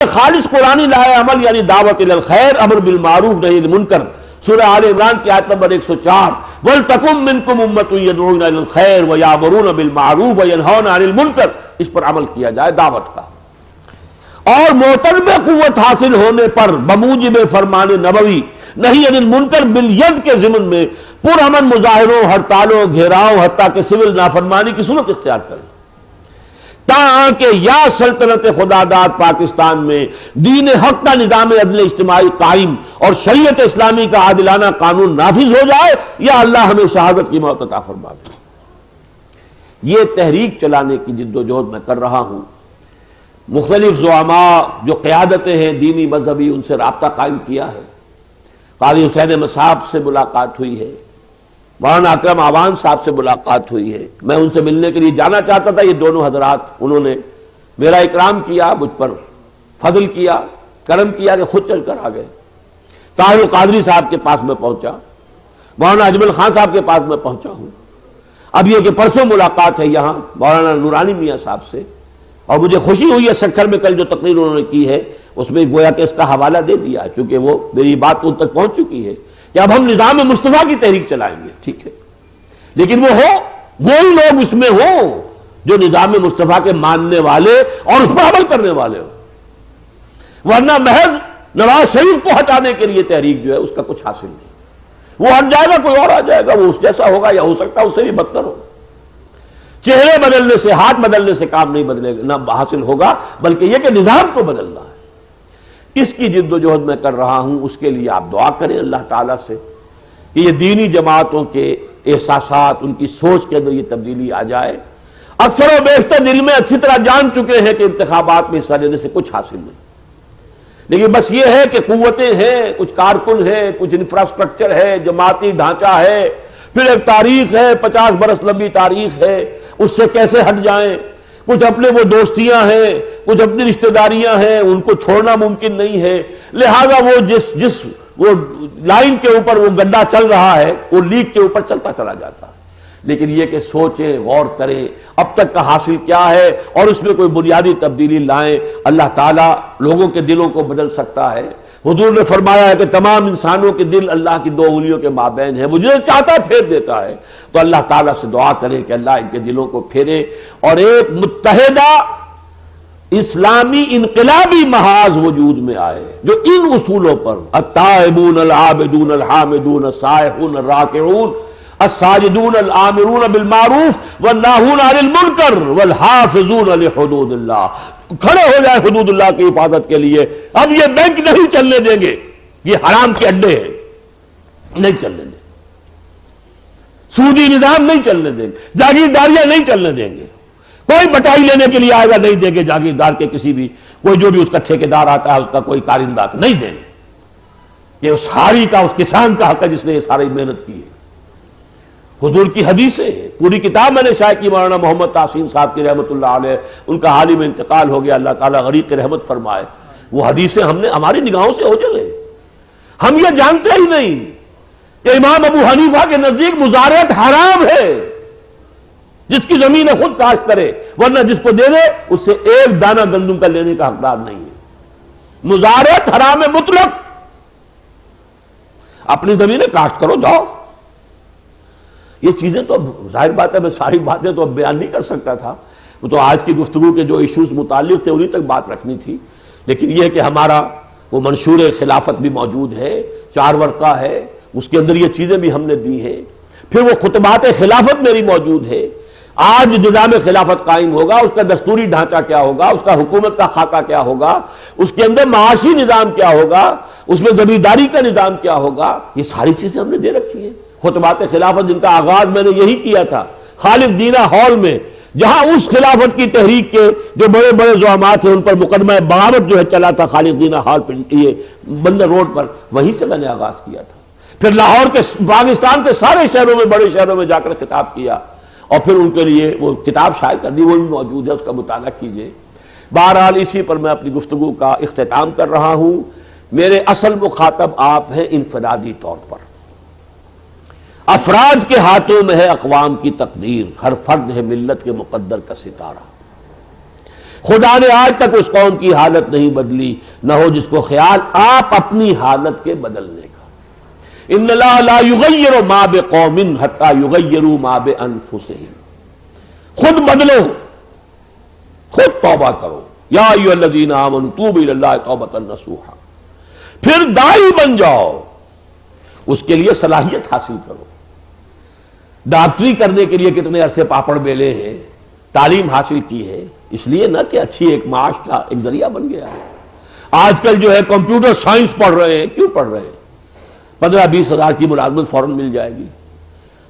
خالص قرآنی لائے عمل یعنی دعوت الی الخیر، امر بالمعروف نہی عن المنکر، سورہ آل عمران کی آیت نمبر 104، وَلْتَكُن مِّنكُمْ أُمَّةٌ يَدْعُونَ إِلَى الْخَيْرِ وَيَأْمُرُونَ بِالْمَعْرُوفِ وَيَنْهَوْنَ عَنِ الْمُنکر، اس پر عمل کیا جائے دعوت کا، اور محترم قوت حاصل ہونے پر بموجب فرمان نبوی نہیں عن المنکر بالید کے ضمن میں پرامن مظاہروں، ہڑتالوں، گھیراؤ، حتیٰ کہ سول نافرمانی کی صورت اختیار کریں، تاکہ یا سلطنت خدا داد پاکستان میں دین حق کا نظام عدل اجتماعی قائم اور شریعت اسلامی کا عادلانہ قانون نافذ ہو جائے، یا اللہ ہمیں شہادت کی موت عطا فرما دے۔ یہ تحریک چلانے کی جد و جہد میں کر رہا ہوں۔ مختلف زعماء جو قیادتیں ہیں دینی مذہبی، ان سے رابطہ قائم کیا ہے۔ قاضی حسین احمد صاحب سے ملاقات ہوئی ہے، مولانا اکرم آوان صاحب سے ملاقات ہوئی ہے، میں ان سے ملنے کے لیے جانا چاہتا تھا، یہ دونوں حضرات انہوں نے میرا اکرام کیا، مجھ پر فضل کیا، کرم کیا کہ خود چل کر آ گئے۔ طاہر القادری صاحب کے پاس میں پہنچا، مولانا اجمل خان صاحب کے پاس میں پہنچا ہوں۔ اب یہ کہ پرسوں ملاقات ہے یہاں مولانا نورانی میاں صاحب سے، اور مجھے خوشی ہوئی ہے سکھر میں کل جو تقریر انہوں نے کی ہے اس میں گویا کہ اس کا حوالہ دے دیا، چونکہ وہ میری بات ان تک پہنچ چکی ہے کہ اب ہم نظام مصطفیٰ کی تحریک چلائیں گے، ٹھیک ہے، لیکن وہی لوگ اس میں ہوں جو نظام مصطفیٰ کے ماننے والے اور اس پر عمل کرنے والے ہوں، ورنہ محض نواز شریف کو ہٹانے کے لیے تحریک جو ہے اس کا کچھ حاصل نہیں، وہ ہٹ جائے گا کوئی اور آ جائے گا، وہ اس جیسا ہوگا یا ہو سکتا ہے اس سے بھی بدتر ہو۔ چہرے بدلنے سے، ہاتھ بدلنے سے کام نہیں بدلے گا، نہ حاصل ہوگا، بلکہ یہ کہ نظام کو بدلنا ہے۔ اس کی جد و جہد میں کر رہا ہوں، اس کے لیے آپ دعا کریں اللہ تعالیٰ سے کہ یہ دینی جماعتوں کے احساسات، ان کی سوچ کے اندر یہ تبدیلی آ جائے۔ اکثر و بیشتر دل میں اچھی طرح جان چکے ہیں کہ انتخابات میں حصہ لینے سے کچھ حاصل نہیں، لیکن بس یہ ہے کہ قوتیں ہیں، کچھ کارکن ہیں، کچھ انفراسٹرکچر ہے، جماعتی ڈھانچہ ہے، پھر ایک تاریخ ہے، 50 برس لمبی تاریخ ہے، اس سے کیسے ہٹ جائیں، کچھ اپنے وہ دوستیاں ہیں، کچھ اپنی رشتہ داریاں ہیں، ان کو چھوڑنا ممکن نہیں ہے، لہذا وہ جس وہ لائن کے اوپر وہ گڈھا چل رہا ہے وہ لیک کے اوپر چلتا چلا جاتا ہے۔ لیکن یہ کہ سوچیں، غور کریں اب تک کا حاصل کیا ہے اور اس میں کوئی بنیادی تبدیلی لائیں، اللہ تعالیٰ لوگوں کے دلوں کو بدل سکتا ہے۔ حضور نے فرمایا ہے کہ تمام انسانوں کے دل اللہ کی 2 انگلیوں کے مابین ہے، وہ جسے چاہتا ہے پھیر دیتا ہے، تو اللہ تعالیٰ سے دعا کریں کہ اللہ ان کے دلوں کو پھیرے اور ایک متحدہ اسلامی انقلابی محاذ وجود میں آئے جو ان اصولوں پر التائبون العابدون الحامدون السائحون الراکعون الساجدون الآمرون بالمعروف والناہون عن المنکر والحافظون لحدود اللہ کھڑے ہو جائے حدود اللہ کی حفاظت کے لیے۔ اب یہ بینک نہیں چلنے دیں گے، یہ حرام کے اڈے ہیں، نہیں چلنے دیں گے، سودی نظام نہیں چلنے دیں گے، جاگیرداریاں نہیں چلنے دیں گے، کوئی بٹائی لینے کے لیے آئے گا نہیں دیں گے جاگیردار کے کسی بھی، کوئی جو بھی اس کا ٹھیکیدار آتا ہے اس کا کوئی کارندہ نہیں دیں گے، یہ اس ہاری کا، اس کسان کا حق ہے جس نے یہ ساری محنت کی ہے۔ حضور کی حدیثیں ہیں، پوری کتاب میں نے شائع کی، مولانا محمد تحسین صاحب کی رحمت اللہ علیہ، ان کا حال ہی میں انتقال ہو گیا، اللہ تعالیٰ غریق رحمت فرمائے۔ وہ حدیثیں ہماری نگاہوں سے اوجھل ہیں، ہم یہ جانتے ہی نہیں کہ امام ابو حنیفہ کے نزدیک مزارعت حرام ہے، جس کی زمین خود کاشت کرے، ورنہ جس کو دے دے اس سے ایک دانہ گندم کا لینے کا حقدار نہیں ہے۔ مزارعت حرام مطلق، اپنی زمینیں کاشت کرو جاؤ۔ یہ چیزیں تو ظاہر بات ہے، میں ساری باتیں تو اب بیان نہیں کر سکتا تھا، وہ تو آج کی گفتگو کے جو ایشوز متعلق تھے انہی تک بات رکھنی تھی، لیکن یہ ہے کہ ہمارا وہ منشور خلافت بھی موجود ہے، 4 ورقہ ہے، اس کے اندر یہ چیزیں بھی ہم نے دی ہیں، پھر وہ خطبات خلافت میری موجود ہے۔ آج نظام خلافت قائم ہوگا، اس کا دستوری ڈھانچہ کیا ہوگا، اس کا حکومت کا خاکہ کیا ہوگا، اس کے اندر معاشی نظام کیا ہوگا، اس میں زمینداری کا نظام کیا ہوگا، یہ ساری چیزیں ہم نے دے رکھی ہیں۔ خطبات خلافت جن کا آغاز میں نے یہی کیا تھا خالد دینہ ہال میں، جہاں اس خلافت کی تحریک کے جو بڑے بڑے زعماء تھے ان پر مقدمہ بغاوت جو ہے چلا تھا خالد دینہ ہال پر، یہ بندر روڈ پر، وہیں سے میں نے آغاز کیا تھا۔ پھر لاہور کے، پاکستان کے سارے شہروں میں، بڑے شہروں میں جا کر خطاب کیا، اور پھر ان کے لیے وہ کتاب شائع کر دی، وہ بھی موجود ہے، اس کا مطالعہ کیجئے۔ بہرحال اسی پر میں اپنی گفتگو کا اختتام کر رہا ہوں۔ میرے اصل مخاطب آپ ہیں انفرادی طور پر، افراد کے ہاتھوں میں ہے اقوام کی تقدیر، ہر فرد ہے ملت کے مقدر کا ستارہ۔ خدا نے آج تک اس قوم کی حالت نہیں بدلی، نہ ہو جس کو خیال آپ اپنی حالت کے بدلنے کا۔ ان اللہ لا یغیر ما بقوم حتی یغیروا ما بانفسہم، خود بدلو، خود توبہ کرو، یا ایھا الذین آمنوا توبوا الی اللہ توبۃ نصوحا، پھر داعی بن جاؤ، اس کے لیے صلاحیت حاصل کرو۔ ڈاکٹری کرنے کے لیے کتنے عرصے پاپڑ بیلے ہیں، تعلیم حاصل کی ہے، اس لیے نہ کہ اچھی ایک معاش کا ایک ذریعہ بن گیا ہے۔ آج کل جو ہے کمپیوٹر سائنس پڑھ رہے ہیں، کیوں پڑھ رہے ہیں؟ 15-20 ہزار کی ملازمت فوراً مل جائے گی،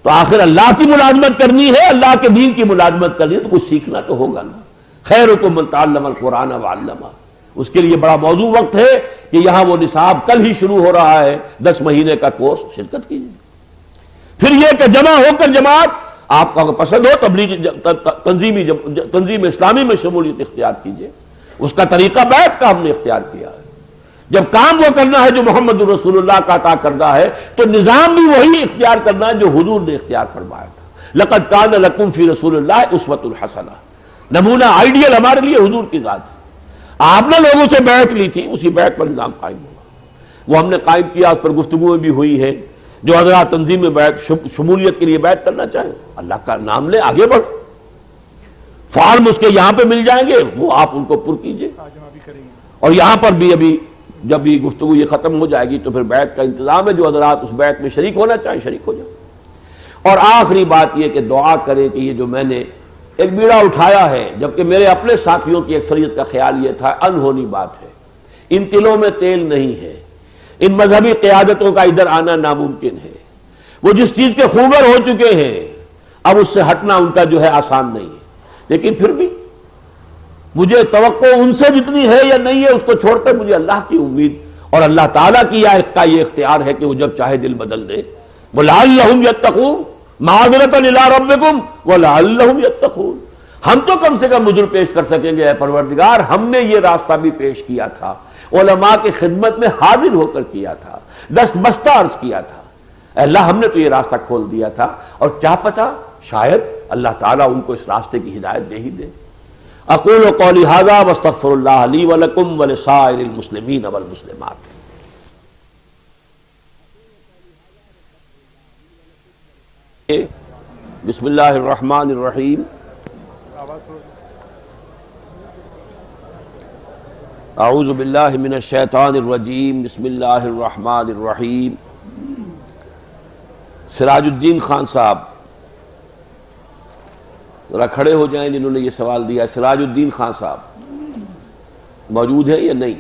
تو آخر اللہ کی ملازمت کرنی ہے، اللہ کے دین کی ملازمت کرنی ہے تو کچھ سیکھنا تو ہوگا نا۔ خیرکم من تعلم القرآن وعلمہ، اس کے لیے بڑا موزوں وقت ہے کہ یہاں وہ نصاب کل ہی شروع ہو رہا ہے، 10 مہینے کا کورس، شرکت کیجیے۔ پھر یہ کہ جمع ہو کر جماعت آپ کو اگر پسند ہو تبلیغی تنظیم اسلامی میں شمولیت اختیار کیجیے، اس کا طریقہ بیعت کا ہم نے اختیار کیا ہے۔ جب کام وہ کرنا ہے جو محمد رسول اللہ کا عطا کردہ ہے تو نظام بھی وہی اختیار کرنا ہے جو حضور نے اختیار فرمایا تھا۔ لقد کان لکم فی رسول اللہ اسوۃ الحسنہ، نمونہ آئیڈیل ہمارے لیے حضور کی ذات ہے۔ آپ نے لوگوں سے بیعت لی تھی، اسی بیعت پر نظام قائم ہوا، وہ ہم نے قائم کیا، اس پر گفتگویں بھی ہوئی ہیں۔ جو حضرات تنظیم میں بیعت شمولیت کے لیے بیعت کرنا چاہیں اللہ کا نام لے، آگے بڑھ، فارم اس کے یہاں پہ مل جائیں گے، وہ آپ ان کو پر کیجئے، اور یہاں پر بھی ابھی جب بھی گفتگو یہ ختم ہو جائے گی تو پھر بیعت کا انتظام ہے، جو حضرات اس بیعت میں شریک ہونا چاہیں شریک ہو جائیں۔ اور آخری بات یہ کہ دعا کریں کہ یہ جو میں نے ایک بیڑا اٹھایا ہے، جبکہ میرے اپنے ساتھیوں کی اکثریت کا خیال یہ تھا انہونی بات ہے، ان تلوں میں تیل نہیں ہے، ان مذہبی قیادتوں کا ادھر آنا ناممکن ہے، وہ جس چیز کے خوگر ہو چکے ہیں اب اس سے ہٹنا ان کا جو ہے آسان نہیں ہے، لیکن پھر بھی مجھے توقع ان سے جتنی ہے یا نہیں ہے اس کو چھوڑ کر مجھے اللہ کی امید اور اللہ تعالیٰ کی یہ اختیار ہے کہ وہ جب چاہے دل بدل دے۔ وَلَعَلَّهُمْ يَتَّقُونَ مَعَذِرَةً إِلَىٰ رَبِّكُمْ وَلَعَلَّهُمْ يَتَّقُونَ، ہم تو کم سے کم عذر پیش کر سکیں گے، اے پروردگار ہم نے یہ راستہ بھی پیش کیا تھا، علماء کی خدمت میں حاضر ہو کر کیا تھا، دست بستہ عرض کیا تھا، اے اللہ ہم نے تو یہ راستہ کھول دیا تھا، اور کیا پتہ شاید اللہ تعالیٰ ان کو اس راستے کی ہدایت دے ہی دے۔ اقول قولی ھذا واستغفر اللہ لی ولکم ولسائر المسلمین والمسلمات۔ بسم اللہ الرحمن الرحیم، اعوذ باللہ من الشیطان الرجیم، بسم اللہ الرحمن الرحیم۔ سراج الدین خان صاحب ذرا کھڑے ہو جائیں جنہوں نے یہ سوال دیا۔ سراج الدین خان صاحب موجود ہیں یا نہیں؟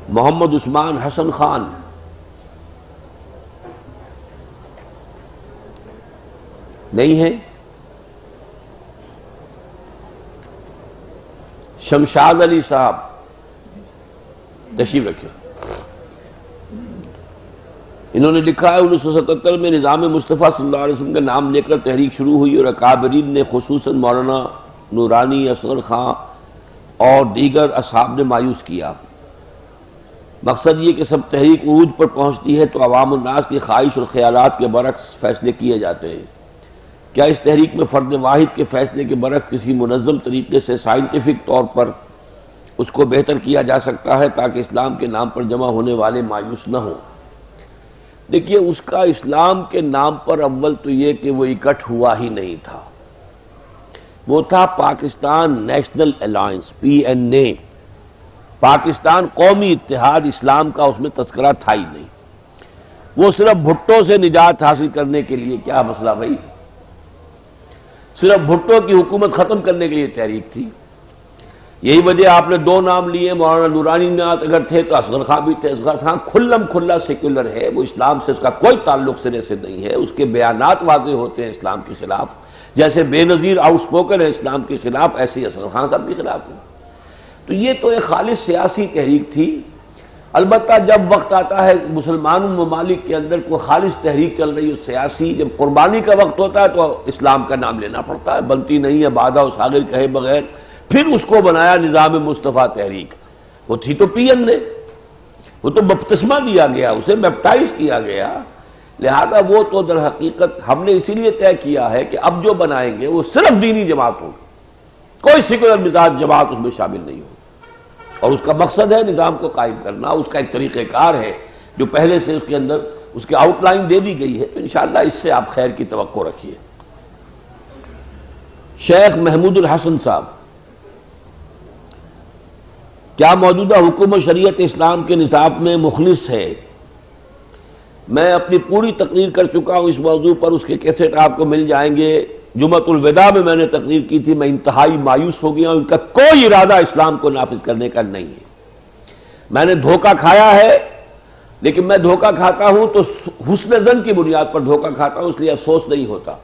محمد عثمان حسن خان، نہیں ہے؟ شمشاد علی صاحب تشریف رکھیں۔ انہوں نے لکھا ہے 1977 میں نظام مصطفیٰ صلی اللہ علیہ وسلم کا نام لے کر تحریک شروع ہوئی اور اکابرین نے خصوصاً مولانا نورانی، اصغر خان اور دیگر اصحاب نے مایوس کیا۔ مقصد یہ کہ سب تحریک عروج پر پہنچتی ہے تو عوام الناس کی خواہش اور خیالات کے برعکس فیصلے کیے جاتے ہیں۔ کیا اس تحریک میں فرد واحد کے فیصلے کے برعکس کسی منظم طریقے سے سائنٹیفک طور پر اس کو بہتر کیا جا سکتا ہے تاکہ اسلام کے نام پر جمع ہونے والے مایوس نہ ہوں؟ دیکھیے، اس کا اسلام کے نام پر اول تو یہ کہ وہ اکٹھ ہوا ہی نہیں تھا، وہ تھا Pakistan national alliance, PNA، Pakistan قومی اتحاد، اسلام کا اس میں تذکرہ تھا ہی نہیں۔ وہ صرف بھٹو سے نجات حاصل کرنے کے لیے، کیا مسئلہ بھائی، صرف بھٹو کی حکومت ختم کرنے کے لیے تحریک تھی۔ یہی وجہ آپ نے 2 نام لیے، مولانا نورانی نے اگر تھے تو اصغر خان بھی تھے۔ اصغر خان کھلم کھلا سیکولر ہے، وہ اسلام سے اس کا کوئی تعلق سرے سے نہیں ہے، اس کے بیانات واضح ہوتے ہیں اسلام کے خلاف، جیسے بے نظیر آؤٹ اسپوکن ہے اسلام کے خلاف، ایسے ہی اصغر خان صاحب کے خلاف ہیں۔ تو یہ تو ایک خالص سیاسی تحریک تھی۔ البتہ جب وقت آتا ہے مسلمان ممالک کے اندر کوئی خالص تحریک چل رہی ہے سیاسی، جب قربانی کا وقت ہوتا ہے تو اسلام کا نام لینا پڑتا ہے، بنتی نہیں ہے بادہ و ساغر کہے بغیر۔ پھر اس کو بنایا نظام مصطفیٰ تحریک، وہ تھی تو PN نے، وہ تو بپتسمہ دیا گیا، اسے بیپٹائز کیا گیا لہذا وہ تو در حقیقت ہم نے اسی لیے طے کیا ہے کہ اب جو بنائیں گے وہ صرف دینی جماعت ہوگی، کوئی سیکولر مزاج جماعت اس میں شامل نہیں ہوگی، اور اس کا مقصد ہے نظام کو قائم کرنا، اس کا ایک طریقہ کار ہے جو پہلے سے اس کے اندر اس کی آؤٹ لائن دے دی گئی ہے، تو انشاءاللہ اس سے آپ خیر کی توقع رکھیے۔ شیخ محمود الحسن صاحب، کیا موجودہ حکومت شریعت اسلام کے نصاب میں مخلص ہے؟ میں اپنی پوری تقریر کر چکا ہوں اس موضوع پر، اس کے کیسٹ آپ کو مل جائیں گے۔ جمعۃ الوداع میں نے تقریر کی تھی، میں انتہائی مایوس ہو گیا ہوں، ان کا کوئی ارادہ اسلام کو نافذ کرنے کا نہیں ہے۔ میں نے دھوکہ کھایا ہے، لیکن میں دھوکہ کھاتا ہوں تو حسن ظن کی بنیاد پر دھوکہ کھاتا ہوں، اس لیے افسوس نہیں ہوتا۔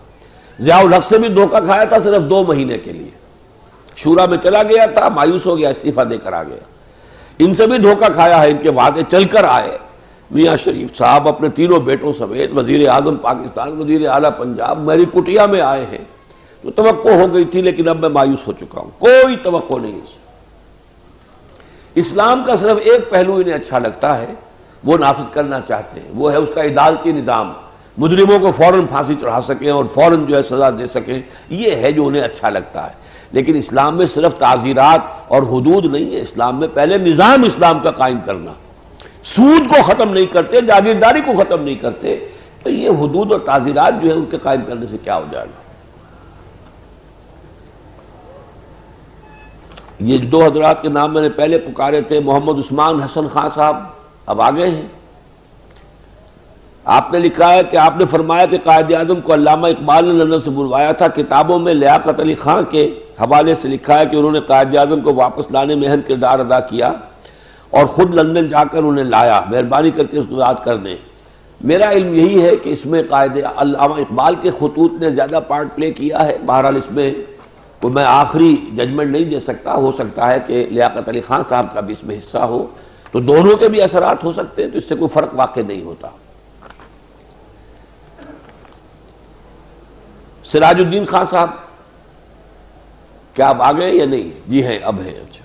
ضیاء الحق سے بھی دھوکہ کھایا تھا صرف 2 مہینے کے لیے، شورا میں چلا گیا تھا، مایوس ہو گیا، استعفیٰ دے کر آ گیا۔ ان سے بھی دھوکہ کھایا ہے، ان کے وعدے چل کر آئے۔ میاں شریف صاحب اپنے 3 بیٹوں سمیت، وزیر اعظم پاکستان، وزیر اعلیٰ پنجاب، میری کٹیا میں آئے ہیں، تو توقع ہو گئی تھی، لیکن اب میں مایوس ہو چکا ہوں، کوئی توقع نہیں ہے۔ اسلام کا صرف ایک پہلو انہیں اچھا لگتا ہے، وہ نافذ کرنا چاہتے ہیں، وہ ہے اس کا عدالتی نظام، مجرموں کو فوراً پھانسی چڑھا سکیں اور فوراً جو ہے سزا دے سکیں، یہ ہے جو انہیں اچھا لگتا ہے۔ لیکن اسلام میں صرف تعزیرات اور حدود نہیں ہے، اسلام میں پہلے نظام اسلام کا قائم کرنا، سود کو ختم نہیں کرتے، جاگیرداری کو ختم نہیں کرتے، تو یہ حدود اور تعزیرات جو ہے ان کے قائم کرنے سے کیا ہو جائے گا۔ یہ 2 حضرات کے نام میں نے پہلے پکارے تھے، محمد عثمان حسن خان صاحب اب آگے ہیں۔ آپ نے لکھا ہے کہ آپ نے فرمایا کہ قائد اعظم کو علامہ اقبال نے لندن سے بلوایا تھا۔ کتابوں میں لیاقت علی خان کے حوالے سے لکھا ہے کہ انہوں نے قائد اعظم کو واپس لانے میں اہم کردار ادا کیا اور خود لندن جا کر انہیں لایا، مہربانی کر کے اس کو یاد کر دیں۔ میرا علم یہی ہے کہ اس میں قائد علامہ اقبال کے خطوط نے زیادہ پارٹ پلے کیا ہے، بہرحال اس میں کوئی میں آخری ججمنٹ نہیں دے سکتا، ہو سکتا ہے کہ لیاقت علی خان صاحب کا بھی اس میں حصہ ہو، تو دونوں کے بھی اثرات ہو سکتے ہیں، تو اس سے کوئی فرق واقع نہیں ہوتا۔ سراج الدین خان صاحب، کیا آپ آگئے یا نہیں؟ جی ہیں، اب ہیں۔ اچھا،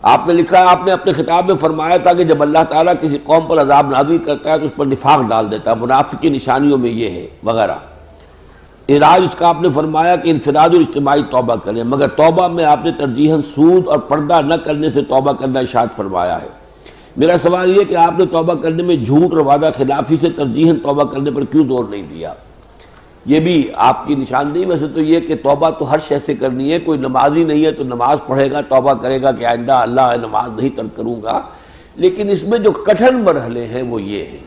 آپ نے لکھا ہے، آپ نے اپنے خطاب میں فرمایا تھا کہ جب اللہ تعالیٰ کسی قوم پر عذاب نازل کرتا ہے تو اس پر نفاق ڈال دیتا ہے، منافق کی نشانیوں میں یہ ہے وغیرہ۔ علاج اس کا آپ نے فرمایا کہ انفراد اور اجتماعی توبہ کریں، مگر توبہ میں آپ نے ترجیحاً سود اور پردہ نہ کرنے سے توبہ کرنا ارشاد فرمایا ہے۔ میرا سوال یہ کہ آپ نے توبہ کرنے میں جھوٹ اور وعدہ خلافی سے ترجیحاً توبہ کرنے پر کیوں زور نہیں دیا؟ یہ بھی آپ کی نشاندہی میں سے تو یہ کہ توبہ تو ہر شے سے کرنی ہے، کوئی نمازی نہیں ہے تو نماز پڑھے گا، توبہ کرے گا کہ آئندہ اللہ نماز نہیں ترک کروں گا، لیکن اس میں جو کٹھن مرحلے ہیں وہ یہ ہیں،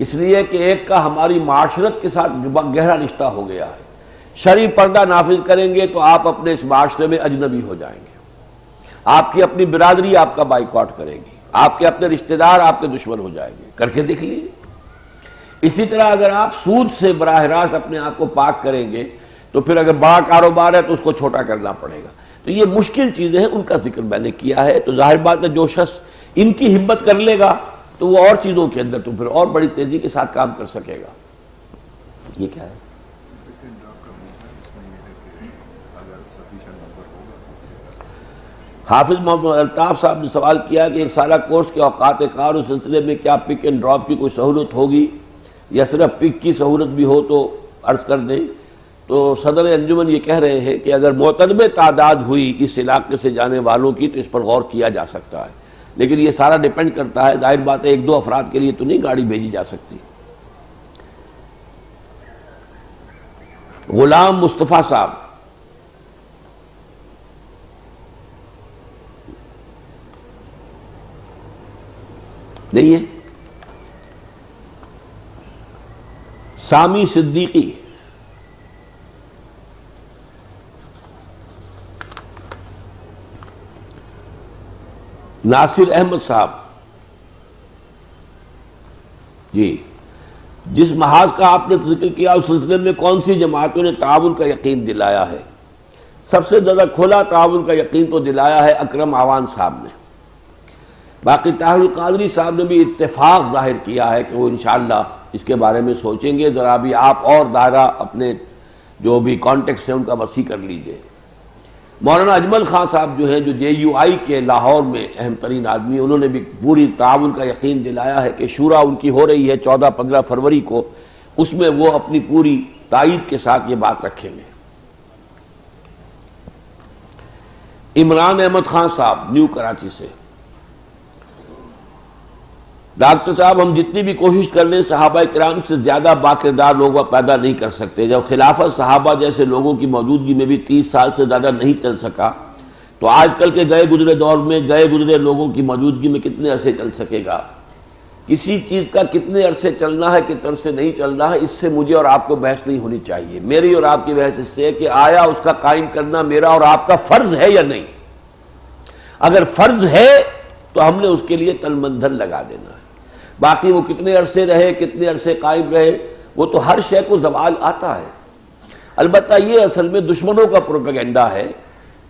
اس لیے کہ ایک کا ہماری معاشرت کے ساتھ گہرا رشتہ ہو گیا ہے۔ شرعی پردہ نافذ کریں گے تو آپ اپنے اس معاشرے میں اجنبی ہو جائیں گے، آپ کی اپنی برادری آپ کا بائیکاٹ کرے گی، آپ کے اپنے رشتہ دار آپ کے دشمن ہو جائیں گے، کر کے دیکھ لیجیے۔ اسی طرح اگر آپ سود سے براہ راست اپنے آپ کو پاک کریں گے تو پھر اگر بڑا کاروبار ہے تو اس کو چھوٹا کرنا پڑے گا، تو یہ مشکل چیزیں ہیں، ان کا ذکر میں نے کیا ہے۔ تو ظاہر بات ہے جو شخص ان کی ہمت کر لے گا تو وہ اور چیزوں کے اندر تو پھر اور بڑی تیزی کے ساتھ کام کر سکے گا۔ یہ کیا ہے؟ حافظ محمد الطاف صاحب نے سوال کیا کہ ایک سالہ کورس کے اوقات کار اس سلسلے میں کیا پک اینڈ ڈراپ کی کوئی سہولت ہوگی یا صرف پک کی سہولت بھی ہو تو عرض کر دیں۔ تو صدر انجمن یہ کہہ رہے ہیں کہ اگر معتدب تعداد ہوئی اس علاقے سے جانے والوں کی تو اس پر غور کیا جا سکتا ہے، لیکن یہ سارا ڈیپینڈ کرتا ہے، ظاہر بات ہے 1-2 افراد کے لیے تو نہیں گاڑی بھیجی جا سکتی۔ غلام مصطفیٰ صاحب، نہیں ہے؟ سامی صدیقی، ناصر احمد صاحب، جی جس محاذ کا آپ نے ذکر کیا اس سلسلے میں کون سی جماعتوں نے تعاون کا یقین دلایا ہے؟ سب سے زیادہ کھلا تعاون کا یقین تو دلایا ہے اکرم آوان صاحب نے، باقی طاہر القادری صاحب نے بھی اتفاق ظاہر کیا ہے کہ وہ انشاءاللہ اس کے بارے میں سوچیں گے، ذرا بھی آپ اور دائرہ اپنے جو بھی کانٹیکس ہیں ان کا وسیع کر لیجئے۔ مولانا اجمل خان صاحب جو ہیں، جو جے یو آئی کے لاہور میں اہم ترین آدمی، انہوں نے بھی پوری تعاون کا یقین دلایا ہے کہ شورا ان کی ہو رہی ہے 14-15 فروری کو، اس میں وہ اپنی پوری تائید کے ساتھ یہ بات رکھیں گے۔ عمران احمد خان صاحب نیو کراچی سے، ڈاکٹر صاحب ہم جتنی بھی کوشش کر لیں صحابہ کرام سے زیادہ باکردار لوگ پیدا نہیں کر سکتے۔ جب خلافت صحابہ جیسے لوگوں کی موجودگی میں بھی 30 سال سے زیادہ نہیں چل سکا، تو آج کل کے گئے گزرے دور میں گئے گزرے لوگوں کی موجودگی میں کتنے عرصے چل سکے گا؟ کسی چیز کا کتنے عرصے چلنا ہے کتنے عرصے نہیں چلنا ہے، اس سے مجھے اور آپ کو بحث نہیں ہونی چاہیے۔ میری اور آپ کی بحث اس سے ہے کہ آیا اس کا قائم کرنا میرا اور آپ کا فرض ہے یا نہیں۔ اگر فرض ہے تو ہم نے اس کے لیے تل مندھر لگا دینا ہے۔ باقی وہ کتنے عرصے رہے کتنے عرصے قائم رہے، وہ تو ہر شے کو زوال آتا ہے۔ البتہ یہ اصل میں دشمنوں کا پروپیگنڈا ہے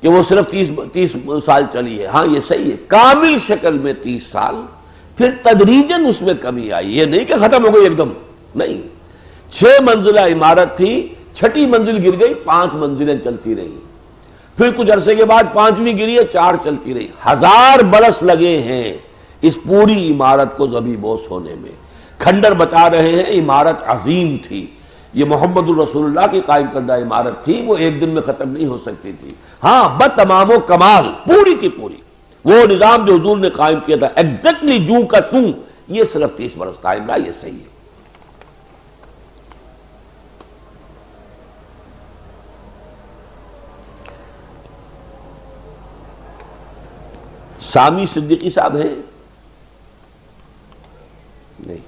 کہ وہ صرف 30 سال چلی ہے۔ ہاں یہ صحیح ہے، کامل شکل میں 30 سال، پھر تدریجاً اس میں کمی آئی، یہ نہیں کہ ختم ہو گئی ایک دم، نہیں۔ 6 منزلہ عمارت تھی، 6ٹھی منزل گر گئی، 5 منزلیں چلتی رہی، پھر کچھ عرصے کے بعد 5ویں گری ہے، 4 چلتی رہی۔ 1000 برس لگے ہیں اس پوری عمارت کو زبیبوس ہونے میں۔ کھنڈر بتا رہے ہیں عمارت عظیم تھی، یہ محمد الرسول اللہ کی قائم کردہ عمارت تھی، وہ ایک دن میں ختم نہیں ہو سکتی تھی۔ ہاں بتمام و کمال پوری کی پوری وہ نظام جو حضور نے قائم کیا تھا ایگزیکٹلی جوں کا توں، یہ صرف 30 برس قائم رہا، یہ صحیح ہے۔ سامی صدیقی صاحب ہیں؟ نہیں۔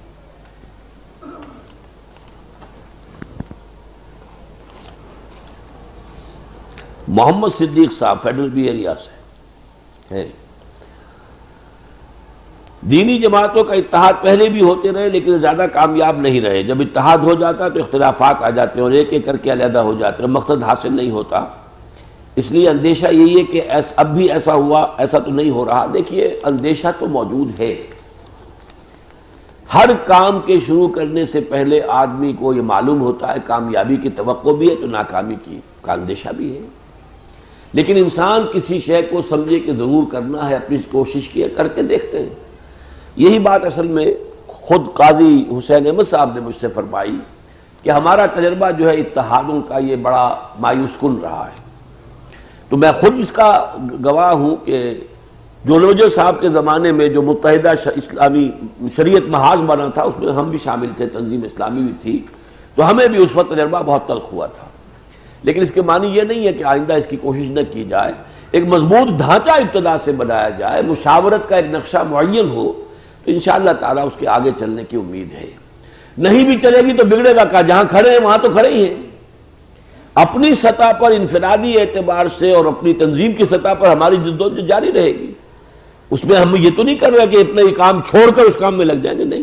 محمد صدیق صاحب فیڈرل بی ایریا سے ہیں۔ دینی جماعتوں کا اتحاد پہلے بھی ہوتے رہے لیکن زیادہ کامیاب نہیں رہے۔ جب اتحاد ہو جاتا تو اختلافات آ جاتے ہیں اور ایک ایک کر کے علیحدہ ہو جاتے ہیں، مقصد حاصل نہیں ہوتا۔ اس لیے اندیشہ یہی ہے کہ اب بھی ایسا ہوا، ایسا تو نہیں ہو رہا۔ دیکھیے اندیشہ تو موجود ہے، ہر کام کے شروع کرنے سے پہلے آدمی کو یہ معلوم ہوتا ہے کامیابی کی توقع بھی ہے تو ناکامی کا اندیشہ بھی ہے، لیکن انسان کسی شے کو سمجھے کہ ضرور کرنا ہے، اپنی کوشش کی کر کے دیکھتے ہیں۔ یہی بات اصل میں خود قاضی حسین احمد صاحب نے مجھ سے فرمائی کہ ہمارا تجربہ جو ہے اتحادوں کا یہ بڑا مایوس کن رہا ہے۔ تو میں خود اس کا گواہ ہوں کہ جو لوجو صاحب کے زمانے میں جو متحدہ اسلامی شریعت محاذ بنا تھا اس میں ہم بھی شامل تھے، تنظیم اسلامی بھی تھی، تو ہمیں بھی اس وقت تجربہ بہت تلخ ہوا تھا۔ لیکن اس کے معنی یہ نہیں ہے کہ آئندہ اس کی کوشش نہ کی جائے، ایک مضبوط ڈھانچہ ابتدا سے بنایا جائے، مشاورت کا ایک نقشہ معین ہو، تو انشاءاللہ تعالیٰ اس کے آگے چلنے کی امید ہے۔ نہیں بھی چلے گی تو بگڑے گا کہاں؟ جہاں کھڑے ہیں وہاں تو کھڑے ہی ہیں۔ اپنی سطح پر انفرادی اعتبار سے اور اپنی تنظیم کی سطح پر ہماری جدوجہد جاری رہے گی، اس میں ہم یہ تو نہیں کر رہے کہ اتنا ہی کام چھوڑ کر اس کام میں لگ جائیں گے، نہیں،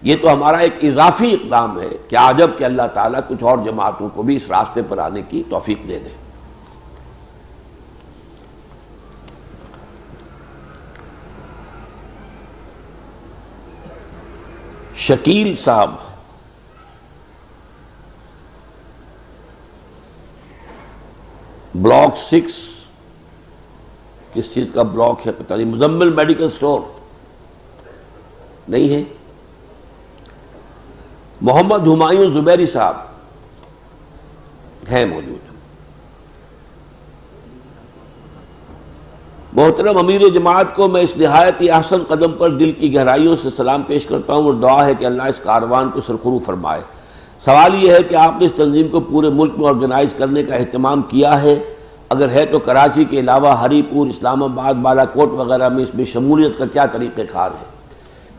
یہ تو ہمارا ایک اضافی اقدام ہے۔ کیا عجب کہ اللہ تعالیٰ کچھ اور جماعتوں کو بھی اس راستے پر آنے کی توفیق دے دے۔ شکیل صاحب بلاک 6 کس چیز کا بلاک ہے پتہ نہیں، مزمل میڈیکل سٹور نہیں ہے۔ محمد ہمایوں زبیری صاحب ہیں موجود۔ محترم امیر جماعت کو میں اس نہایت ہی احسن قدم پر دل کی گہرائیوں سے سلام پیش کرتا ہوں اور دعا ہے کہ اللہ اس کاروان کو سرخرو فرمائے۔ سوال یہ ہے کہ آپ نے اس تنظیم کو پورے ملک میں آرگنائز کرنے کا اہتمام کیا ہے؟ اگر ہے تو کراچی کے علاوہ ہری پور، اسلام آباد، بالا کوٹ وغیرہ میں اس میں شمولیت کا کیا طریقہ کار ہے؟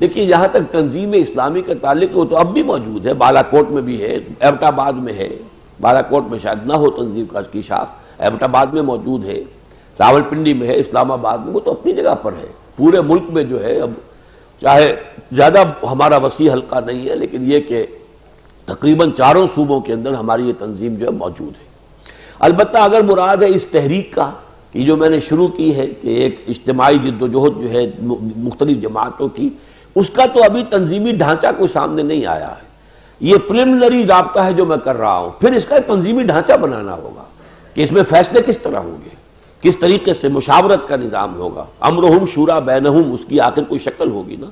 دیکھیے جہاں تک تنظیم اسلامی کا تعلق وہ تو اب بھی موجود ہے، بالا کوٹ میں بھی ہے، ایبٹ آباد میں ہے، بالا کوٹ میں شاید نہ ہو تنظیم کی شاخ، ایبٹ آباد میں موجود ہے، راول پنڈی میں ہے، اسلام آباد میں، وہ تو اپنی جگہ پر ہے۔ پورے ملک میں جو ہے اب چاہے زیادہ ہمارا وسیع حلقہ نہیں ہے لیکن یہ کہ تقریباً 4 صوبوں کے اندر ہماری یہ تنظیم جو ہے موجود ہے۔ البتہ اگر مراد ہے اس تحریک کا کہ جو میں نے شروع کی ہے کہ ایک اجتماعی جد و جہد جو ہے مختلف جماعتوں کی، اس کا تو ابھی تنظیمی ڈھانچہ کوئی سامنے نہیں آیا ہے۔ یہ پریلیمنری رابطہ ہے جو میں کر رہا ہوں، پھر اس کا ایک تنظیمی ڈھانچہ بنانا ہوگا کہ اس میں فیصلے کس طرح ہوں گے، کس طریقے سے مشاورت کا نظام ہوگا، امرہم شورا بینہم، اس کی آخر کوئی شکل ہوگی نا.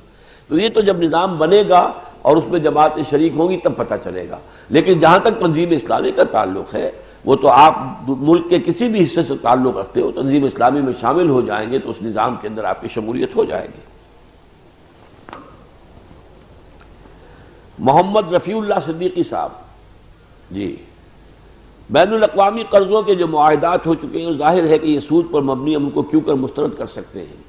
تو یہ تو جب نظام بنے گا اور اس میں جماعتیں شریک ہوں گی تب پتہ چلے گا. لیکن جہاں تک تنظیم اسلامی کا تعلق ہے، وہ تو آپ ملک کے کسی بھی حصے سے تعلق رکھتے ہو، تنظیم اسلامی میں شامل ہو جائیں گے تو اس نظام کے اندر آپ کی شمولیت ہو جائے گی. محمد رفیع اللہ صدیقی صاحب جی، بین الاقوامی قرضوں کے جو معاہدات ہو چکے ہیں، ظاہر ہے کہ یہ سود پر مبنی، ہم ان کو کیوں کر مسترد کر سکتے ہیں.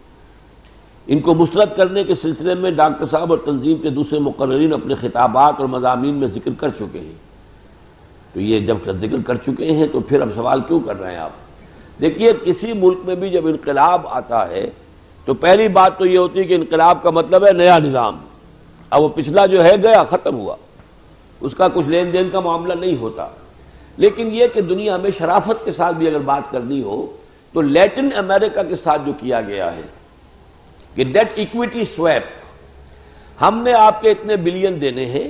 ان کو مسترد کرنے کے سلسلے میں ڈاکٹر صاحب اور تنظیم کے دوسرے مقررین اپنے خطابات اور مضامین میں ذکر کر چکے ہیں. تو یہ جب ذکر کر چکے ہیں تو پھر اب سوال کیوں کر رہے ہیں آپ؟ دیکھیے، کسی ملک میں بھی جب انقلاب آتا ہے تو پہلی بات تو یہ ہوتی ہے کہ انقلاب کا مطلب ہے نیا نظام. اب وہ پچھلا جو ہے گیا، ختم ہوا، اس کا کچھ لین دین کا معاملہ نہیں ہوتا. لیکن یہ کہ دنیا میں شرافت کے ساتھ بھی اگر بات کرنی ہو تو لیٹن امریکہ کے ساتھ جو کیا گیا ہے کہ ڈیٹ ایکویٹی سویپ، ہم نے آپ کے اتنے بلین دینے ہیں،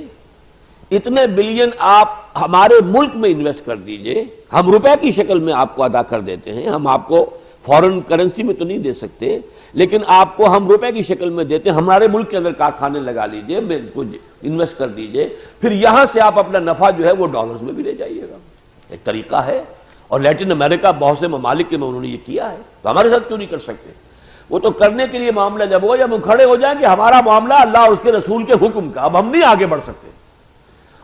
اتنے بلین آپ ہمارے ملک میں انویسٹ کر دیجئے، ہم روپے کی شکل میں آپ کو ادا کر دیتے ہیں. ہم آپ کو فورن کرنسی میں تو نہیں دے سکتے، لیکن آپ کو ہم روپے کی شکل میں دیتے ہیں. ہمارے ملک کے اندر کارخانے لگا لیجئے، انویسٹ کر دیجئے، پھر یہاں سے آپ اپنا نفع جو ہے وہ ڈالرز میں بھی لے جائیے گا. ایک طریقہ ہے، اور لیٹن امریکہ بہت سے ممالک میں انہوں نے یہ کیا ہے، تو ہمارے ساتھ کیوں نہیں کر سکتے؟ وہ تو کرنے کے لیے معاملہ جب ہو، جب ہم کھڑے ہو جائیں کہ ہمارا معاملہ اللہ اور اس کے رسول کے حکم کا، اب ہم نہیں آگے بڑھ سکتے.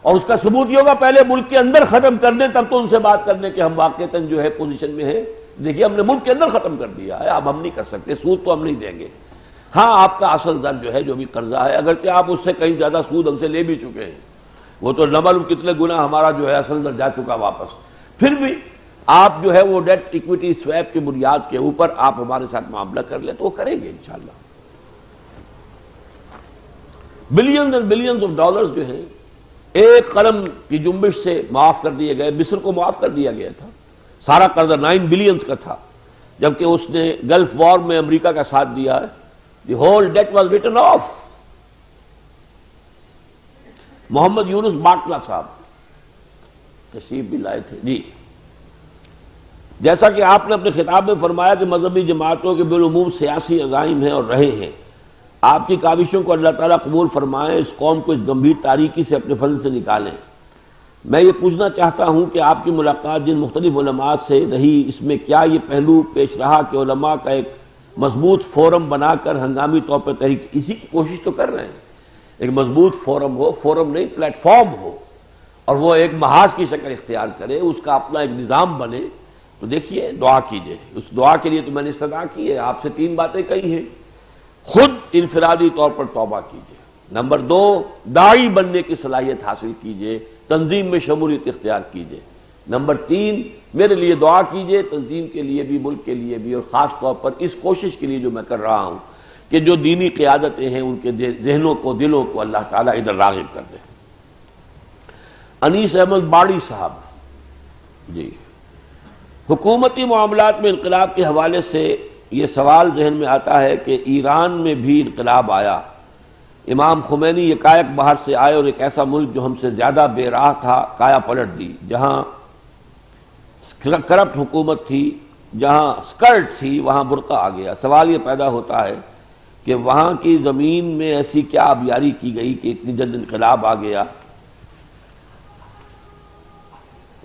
اور اس کا ثبوت یہ ہوگا پہلے ملک کے اندر ختم کر دیں، تب تو ان سے بات کرنے کے ہم واقعتاً جو ہے پوزیشن میں ہیں. دیکھیے، ہم نے ملک کے اندر ختم کر دیا ہے، اب ہم نہیں کر سکتے، سود تو ہم نہیں دیں گے. ہاں، آپ کا اصل در جو ہے جو بھی قرضہ ہے، اگرچہ آپ اس سے کہیں زیادہ سود ہم سے لے بھی چکے ہیں، وہ تو نہ معلوم کتنے گنا ہمارا جو ہے اصل در جا چکا واپس، پھر بھی آپ جو ہے وہ ڈیٹ ایکویٹی سویپ کی بنیاد کے اوپر آپ ہمارے ساتھ معاملہ کر لیں تو وہ کریں گے انشاءاللہ. Billions and billions of dollars جو ہیں ایک قلم کی جنبش سے معاف کر دیے گئے. مصر کو معاف کر دیا گیا تھا، سارا قرضہ 9 بلینز کا تھا، جبکہ اس نے گلف وار میں امریکہ کا ساتھ دیا ہے. The whole debt was written off. Muhammad Younis Batla صاحب تشریف بھی لائے تھے جی. جیسا کہ آپ نے اپنے خطاب میں فرمایا کہ مذہبی جماعتوں کے بالعموم سیاسی عزائم ہیں اور رہے ہیں، آپ کی کاوشوں کو اللہ تعالیٰ قبول فرمائیں، اس قوم کو اس گمبھیر تاریکی سے اپنے فضل سے نکالیں. میں یہ پوچھنا چاہتا ہوں کہ آپ کی ملاقات جن مختلف علماء سے رہی، اس میں کیا یہ پہلو پیش رہا کہ علماء کا ایک مضبوط فورم بنا کر ہنگامی طور پر تحریک، اسی کی کوشش تو کر رہے ہیں، ایک مضبوط فورم ہو، فورم نہیں پلیٹ فارم ہو، اور وہ ایک محاذ کی شکل اختیار کرے، اس کا اپنا ایک نظام بنے. تو دیکھیے، دعا کیجئے. اس دعا کے لیے تو میں نے استدعا کی ہے، آپ سے 3 باتیں کہی ہیں. خود انفرادی طور پر توبہ کیجئے. نمبر 2، داعی بننے کی صلاحیت حاصل کیجئے، تنظیم میں شمولیت اختیار کیجئے. نمبر 3، میرے لیے دعا کیجئے، تنظیم کے لیے بھی، ملک کے لیے بھی، اور خاص طور پر اس کوشش کے لیے جو میں کر رہا ہوں کہ جو دینی قیادتیں ہیں ان کے ذہنوں کو، دلوں کو اللہ تعالیٰ ادھر راغب کر دے. انیس احمد باڑی صاحب جی، حکومتی معاملات میں انقلاب کے حوالے سے یہ سوال ذہن میں آتا ہے کہ ایران میں بھی انقلاب آیا، امام خمینی یکایک باہر سے آئے اور ایک ایسا ملک جو ہم سے زیادہ بے راہ تھا کایا پلٹ دی، جہاں کرپٹ حکومت تھی، جہاں سکرٹ تھی وہاں برقع آ گیا. سوال یہ پیدا ہوتا ہے کہ وہاں کی زمین میں ایسی کیا آبیاری کی گئی کہ اتنی جلد انقلاب آ گیا.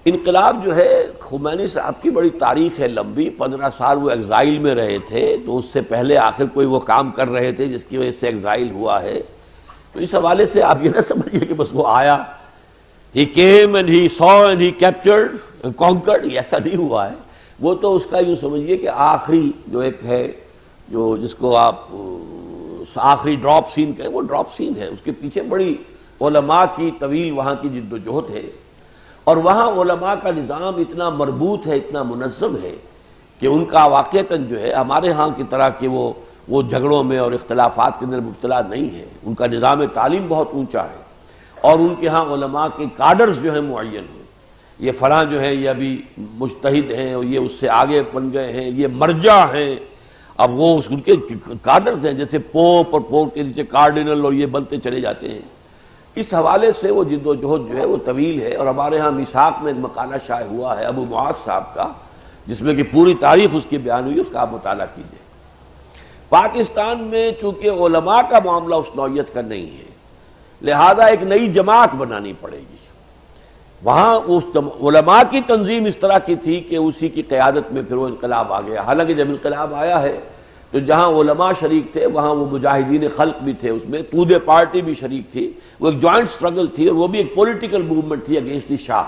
انقلاب جو ہے خمینی صاحب کی بڑی تاریخ ہے لمبی، 15 سال وہ ایگزائل میں رہے تھے، تو اس سے پہلے آخر کوئی وہ کام کر رہے تھے جس کی وجہ سے ایگزائل ہوا ہے. تو اس حوالے سے آپ یہ نہ سمجھیے کہ بس وہ آیا، he came and he saw and he captured and conquered، ایسا نہیں ہوا ہے. وہ تو اس کا یوں سمجھیے کہ آخری جو ایک ہے، جو جس کو آپ آخری ڈراپ سین کہیں، وہ ڈراپ سین ہے. اس کے پیچھے بڑی علماء کی طویل وہاں کی جد و جہد ہے، اور وہاں علماء کا نظام اتنا مربوط ہے، اتنا منظم ہے کہ ان کا واقعتاً جو ہے ہمارے ہاں کی طرح کہ وہ جھگڑوں میں اور اختلافات کے اندر مبتلا نہیں ہے. ان کا نظام تعلیم بہت اونچا ہے، اور ان کے ہاں علماء کے کاڈرز جو ہیں معین ہیں. یہ فلاں جو ہیں یہ ابھی مجتہد ہیں، اور یہ اس سے آگے بن گئے ہیں، یہ مرجع ہیں. اب وہ ان کے کاڈرز ہیں، جیسے پوپ اور پوپ کے نیچے کارڈینل، اور یہ بنتے چلے جاتے ہیں. اس حوالے سے وہ جد و جہد جو ہے وہ طویل ہے. اور ہمارے ہاں میثاق میں ایک مقالہ شائع ہوا ہے ابو معاذ صاحب کا، جس میں کہ پوری تاریخ اس کی بیان ہوئی، اس کا آپ مطالعہ کیجیے۔ پاکستان میں چونکہ علماء کا معاملہ اس نوعیت کا نہیں ہے، لہذا ایک نئی جماعت بنانی پڑے گی۔ وہاں اس علماء کی تنظیم اس طرح کی تھی کہ اسی کی قیادت میں پھر وہ انقلاب آ گیا۔ حالانکہ جب انقلاب آیا ہے تو جہاں علماء شریک تھے وہاں وہ مجاہدین خلق بھی تھے، اس میں تودے پارٹی بھی شریک تھی، وہ ایک جوائنٹ سٹرگل تھی اور وہ بھی ایک پولیٹیکل موومنٹ تھی اگینسٹ دی شاہ۔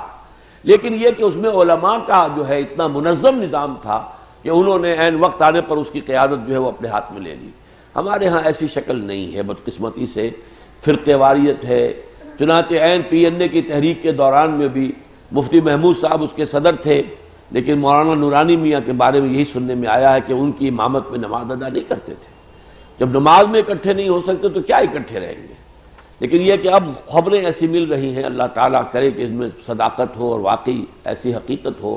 لیکن یہ کہ اس میں علماء کا جو ہے اتنا منظم نظام تھا کہ انہوں نے عین وقت آنے پر اس کی قیادت جو ہے وہ اپنے ہاتھ میں لے لی۔ ہمارے ہاں ایسی شکل نہیں ہے، بدقسمتی سے فرقے واریت ہے۔ چنانچہ عین پی این اے کی تحریک کے دوران میں بھی مفتی محمود صاحب اس کے صدر تھے، لیکن مولانا نورانی میاں کے بارے میں یہی سننے میں آیا ہے کہ ان کی امامت میں نماز ادا نہیں کرتے تھے۔ جب نماز میں اکٹھے نہیں ہو سکتے تو کیا اکٹھے رہیں گے؟ لیکن یہ کہ اب خبریں ایسی مل رہی ہیں، اللہ تعالیٰ کرے کہ اس میں صداقت ہو اور واقعی ایسی حقیقت ہو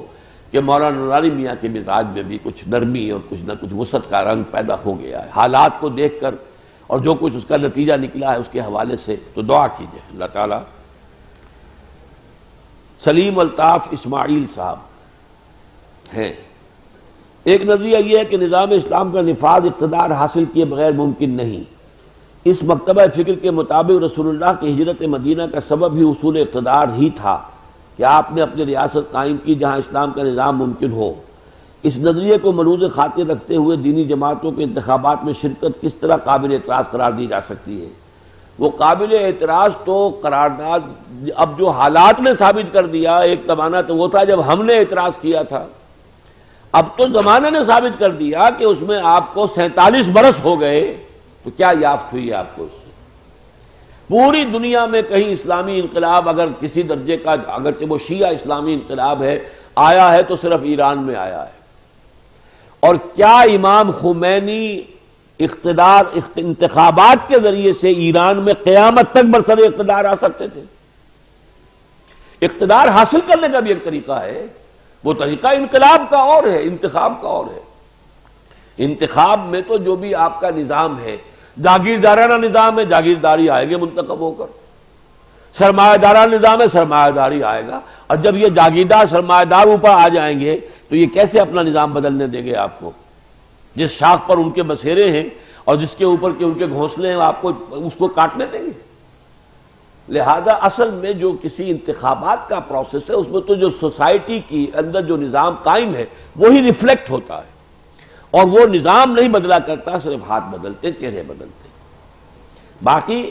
کہ مولانا نورانی میاں کے مزاج میں بھی کچھ نرمی اور کچھ نہ کچھ وسعت کا رنگ پیدا ہو گیا ہے۔ حالات کو دیکھ کر اور جو کچھ اس کا نتیجہ نکلا ہے اس کے حوالے سے تو دعا کیجیے اللہ تعالیٰ۔ سلیم الطاف اسماعیل صاحب ہیں۔ ایک نظریہ یہ ہے کہ نظام اسلام کا نفاذ اقتدار حاصل کیے بغیر ممکن نہیں۔ اس مکتبہ فکر کے مطابق رسول اللہ کی ہجرت مدینہ کا سبب ہی حصول اقتدار ہی تھا کہ آپ نے اپنی ریاست قائم کی جہاں اسلام کا نظام ممکن ہو۔ اس نظریے کو ملوز خاطر رکھتے ہوئے دینی جماعتوں کے انتخابات میں شرکت کس طرح قابل اعتراض قرار دی جا سکتی ہے؟ وہ قابل اعتراض تو قرارداد اب جو حالات نے ثابت کر دیا، ایک زمانہ تو وہ تھا جب ہم نے اعتراض کیا تھا، اب تو زمانہ نے ثابت کر دیا کہ اس میں آپ کو 47 برس ہو گئے، تو کیا یافت ہوئی ہے آپ کو اس سے؟ پوری دنیا میں کہیں اسلامی انقلاب اگر کسی درجے کا، اگرچہ وہ شیعہ اسلامی انقلاب ہے، آیا ہے تو صرف ایران میں آیا ہے۔ اور کیا امام خمینی اقتدار انتخابات کے ذریعے سے ایران میں قیامت تک برسر اقتدار آ سکتے تھے؟ اقتدار حاصل کرنے کا بھی ایک طریقہ ہے، وہ طریقہ انقلاب کا اور ہے، انتخاب کا اور ہے۔ انتخاب میں تو جو بھی آپ کا نظام ہے، جاگیردارانہ نظام ہے، جاگیرداری آئے گے منتخب ہو کر، سرمایہ دارانہ نظام ہے، سرمایہ داری آئے گا، اور جب یہ جاگیردار سرمایہ دار اوپر آ جائیں گے تو یہ کیسے اپنا نظام بدلنے دیں گے آپ کو؟ جس شاخ پر ان کے بسیرے ہیں اور جس کے اوپر کے ان کے گھونسلے ہیں، آپ کو اس کو کاٹنے دیں گے؟ لہذا اصل میں جو کسی انتخابات کا پروسیس ہے اس میں تو جو سوسائٹی کی اندر جو نظام قائم ہے وہی ریفلیکٹ ہوتا ہے، اور وہ نظام نہیں بدلا کرتا، صرف ہاتھ بدلتے، چہرے بدلتے۔ باقی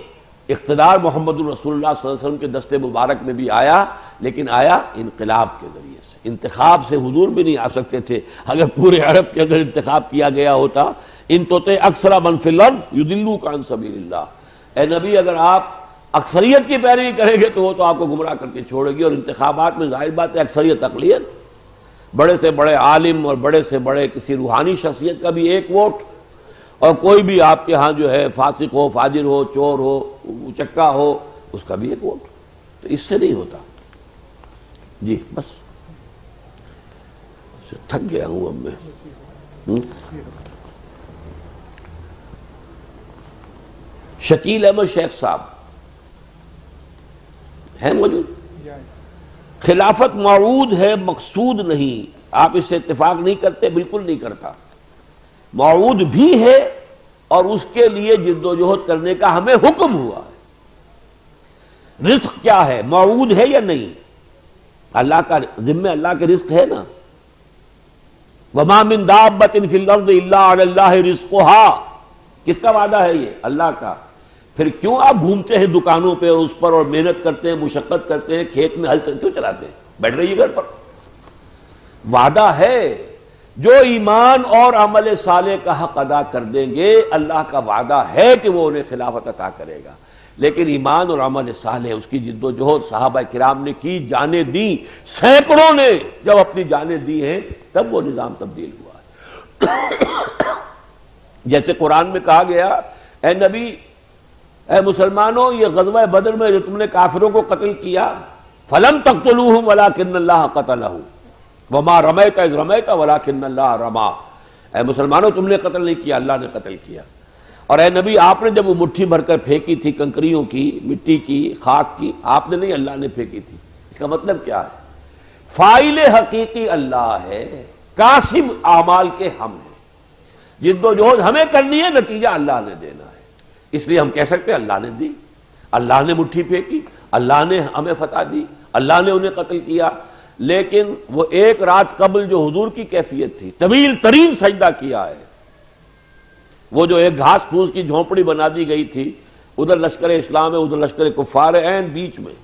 اقتدار محمد الرسول اللہ صلی اللہ علیہ وسلم کے دست مبارک میں بھی آیا، لیکن آیا انقلاب کے ذریعے سے۔ انتخاب سے حضور بھی نہیں آ سکتے تھے۔ اگر پورے عرب کے اندر انتخاب کیا گیا ہوتا، ان توتے اکثر من فی الارض یضلوک عن سبیل اللہ، اے نبی اگر آپ اکثریت کی پیروی کریں گے تو وہ تو آپ کو گمراہ کر کے چھوڑے گی۔ اور انتخابات میں ظاہر بات ہے اکثریت اقلیت، بڑے سے بڑے عالم اور بڑے سے بڑے کسی روحانی شخصیت کا بھی ایک ووٹ، اور کوئی بھی آپ کے ہاں جو ہے فاسق ہو، فاجر ہو، چور ہو، اچکا ہو، اس کا بھی ایک ووٹ، تو اس سے نہیں ہوتا۔ جی بس تھک گیا ہوں اب میں۔ شکیل احمد شیخ صاحب ہیں موجود؟ خلافت موعود ہے، مقصود نہیں، آپ اس سے اتفاق نہیں کرتے؟ بالکل نہیں کرتا۔ موعود بھی ہے اور اس کے لیے جد و جہد کرنے کا ہمیں حکم ہوا ہے۔ رزق کیا ہے؟ موعود ہے یا نہیں؟ اللہ کا ذمہ، اللہ کے رزق ہے نا۔ وَمَا مِن دَابَّةٍ فِي الْأَرْضِ إِلَّا عَلَى اللَّهِ رِزْقُهَا، کس کا وعدہ ہے یہ؟ اللہ کا۔ پھر کیوں آپ گھومتے ہیں دکانوں پہ اور اس پر اور محنت کرتے ہیں، مشقت کرتے ہیں، کھیت میں ہل کیوں چلاتے ہیں؟ بیٹھ رہیے گھر پر۔ وعدہ ہے، جو ایمان اور عمل صالح کا حق ادا کر دیں گے، اللہ کا وعدہ ہے کہ وہ انہیں خلافت عطا کرے گا۔ لیکن ایمان اور عمل صالح، اس کی جد و جہد صحابہ کرام نے کی، جانیں دی، سینکڑوں نے جب اپنی جانیں دی ہیں تب وہ نظام تبدیل ہوا ہے۔ جیسے قرآن میں کہا گیا، اے نبی، اے مسلمانوں، یہ غزوہ بدر میں جو تم نے کافروں کو قتل کیا، فَلَمْ تَقْتُلُوهُمْ وَلَٰكِنَّ اللَّهَ قَتَلَهُمْ وَمَا رَمَيْتَ إِذْ رَمَيْتَ وَلَٰكِنَّ اللَّهَ رَمَىٰ۔ اے مسلمانوں، تم نے قتل نہیں کیا، اللہ نے قتل کیا۔ اور اے نبی، آپ نے جب وہ مٹھی بھر کر پھینکی تھی کنکریوں کی، مٹی کی، خاک کی، آپ نے نہیں، اللہ نے پھینکی تھی۔ اس کا مطلب کیا ہے؟ فاعل حقیقی اللہ ہے، کاسب اعمال کے ہم ہیں، جد و جہد ہمیں کرنی ہے، نتیجہ اللہ نے دینا ہے۔ اس لیے ہم کہہ سکتے ہیں اللہ نے دی، اللہ نے مٹھی پھینکی، اللہ نے ہمیں فتح دی، اللہ نے انہیں قتل کیا۔ لیکن وہ ایک رات قبل جو حضور کی کیفیت تھی، طویل ترین سجدہ کیا ہے، وہ جو ایک گھاس پھوس کی جھونپڑی بنا دی گئی تھی، ادھر لشکر اسلام ہے، ادھر لشکر کفار ہے، عین بیچ میں،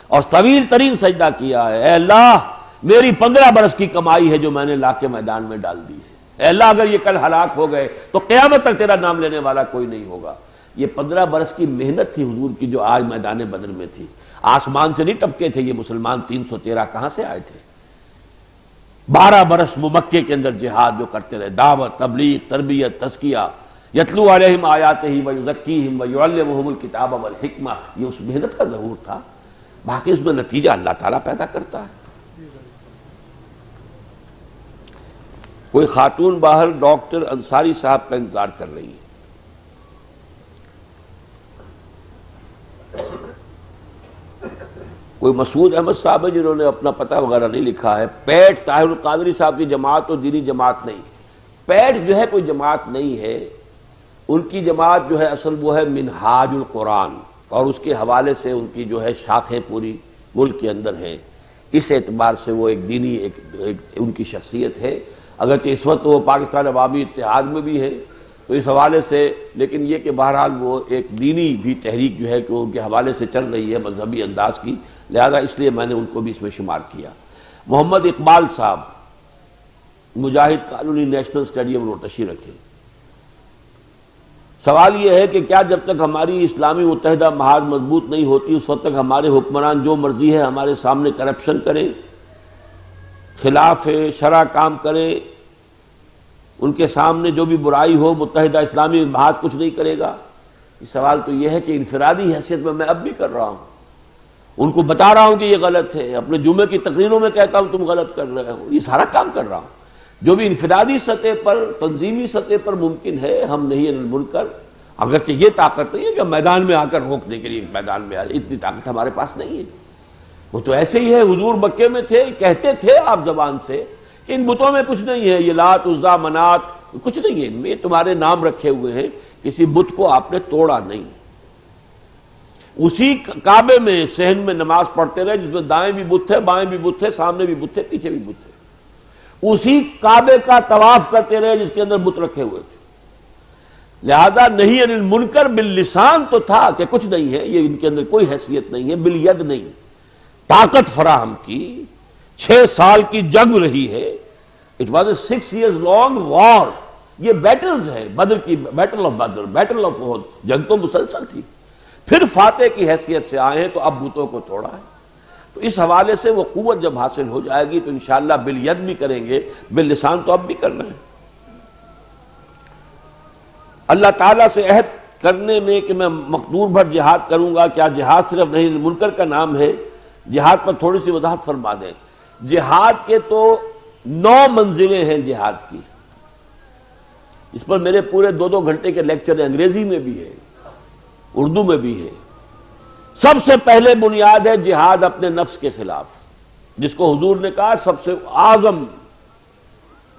اور طویل ترین سجدہ کیا ہے۔ اے اللہ، میری 15 برس کی کمائی ہے جو میں نے لا کے میدان میں ڈال دی ہے، اے اللہ اگر یہ کل ہلاک ہو گئے تو قیامت تک تیرا نام لینے والا کوئی نہیں ہوگا۔ یہ 15 برس کی محنت تھی حضور کی جو آج میدان بدر میں تھی، آسمان سے نہیں ٹپکے تھے یہ مسلمان، 313 کہاں سے آئے تھے؟ 12 برس وہ مکے کے اندر جہاد جو کرتے رہے، دعوت، تبلیغ، تربیت، تزکیہ، یتلو علیہم آیاتہ ویزکیہم ویعلمہم الکتاب والحکمہ، یہ اس محنت کا ظہور تھا۔ باقی اس میں نتیجہ اللہ تعالیٰ پیدا کرتا ہے۔ کوئی خاتون باہر ڈاکٹر انصاری صاحب کا انتظار کر رہی ہے۔ کوئی مسعود احمد صاحب ہے جنہوں نے اپنا پتہ وغیرہ نہیں لکھا ہے۔ پیٹ طاہر القادری صاحب کی جماعت اور دینی جماعت نہیں، پیٹ جو ہے کوئی جماعت نہیں ہے، ان کی جماعت جو ہے اصل وہ ہے منہاج القرآن، اور اس کے حوالے سے ان کی جو ہے شاخیں پوری ملک کے اندر ہیں۔ اس اعتبار سے وہ ایک دینی ایک ان کی شخصیت ہے، اگرچہ اس وقت وہ پاکستان عوامی اتحاد میں بھی ہے، تو اس حوالے سے، لیکن یہ کہ بہرحال وہ ایک دینی بھی تحریک جو ہے کہ ان کے حوالے سے چل رہی ہے مذہبی انداز کی، لہذا اس لیے میں نے ان کو بھی اس میں شمار کیا۔ محمد اقبال صاحب مجاہد قانونی نیشنل اسٹیڈیم روٹشی رکھے۔ سوال یہ ہے کہ کیا جب تک ہماری اسلامی متحدہ محاذ مضبوط نہیں ہوتی اس وقت تک ہمارے حکمران جو مرضی ہے ہمارے سامنے کرپشن کریں، خلاف شرع کام کریں، ان کے سامنے جو بھی برائی ہو متحدہ اسلامی محاذ کچھ نہیں کرے گا؟ یہ سوال تو یہ ہے کہ انفرادی حیثیت میں اب بھی کر رہا ہوں، ان کو بتا رہا ہوں کہ یہ غلط ہے، اپنے جمعے کی تقریروں میں کہتا ہوں تم غلط کر رہے ہو، یہ سارا کام کر رہا ہوں۔ جو بھی انفرادی سطح پر، تنظیمی سطح پر ممکن ہے، ہم نہیں عن المنکر، اگرچہ یہ طاقت نہیں ہے کہ میدان میں آ کر روکنے کے لیے میدان میں آئے، اتنی طاقت ہمارے پاس نہیں ہے۔ وہ تو ایسے ہی ہے، حضور مکے میں تھے، کہتے تھے آپ زبان سے کہ ان بتوں میں کچھ نہیں ہے، یہ لات عزا منات کچھ نہیں ہے، ان میں تمہارے نام رکھے ہوئے ہیں، کسی بت کو آپ نے توڑا نہیں۔ اسی کعبے میں صحن میں نماز پڑھتے رہے جس میں دائیں بھی بت تھے، بائیں بھی بت تھے، سامنے بھی بت تھے، پیچھے بھی بت تھے۔ اسی کعبے کا طواف کرتے رہے جس کے اندر بت رکھے ہوئے تھے۔ لہذا نہیں عن المنکر باللسان تو تھا کہ کچھ نہیں ہے، یہ ان کے اندر کوئی حیثیت نہیں ہے، بالید نہیں، طاقت فراہم کی، 6 سال کی جنگ رہی ہے۔ It was a 6 years long war، یہ بیٹلز ہے، بدر کی battle of Badr, battle of Uhud, جنگ تو مسلسل تھی، پھر فاتح کی حیثیت سے آئے ہیں تو اب بتوں کو توڑا ہے۔ تو اس حوالے سے وہ قوت جب حاصل ہو جائے گی تو انشاءاللہ بالید بھی کریں گے، باللسان تو اب بھی کرنا ہے۔ اللہ تعالیٰ سے عہد کرنے میں کہ میں مقدور بھر جہاد کروں گا، کیا جہاد صرف نہیں منکر کا نام ہے؟ جہاد پر تھوڑی سی وضاحت فرما دیں۔ جہاد کے تو 9 منزلیں ہیں جہاد کی، اس پر میرے پورے 2 گھنٹے کے لیکچر انگریزی میں بھی ہے، اردو میں بھی ہے۔ سب سے پہلے بنیاد ہے جہاد اپنے نفس کے خلاف، جس کو حضور نے کہا سب سے اعظم،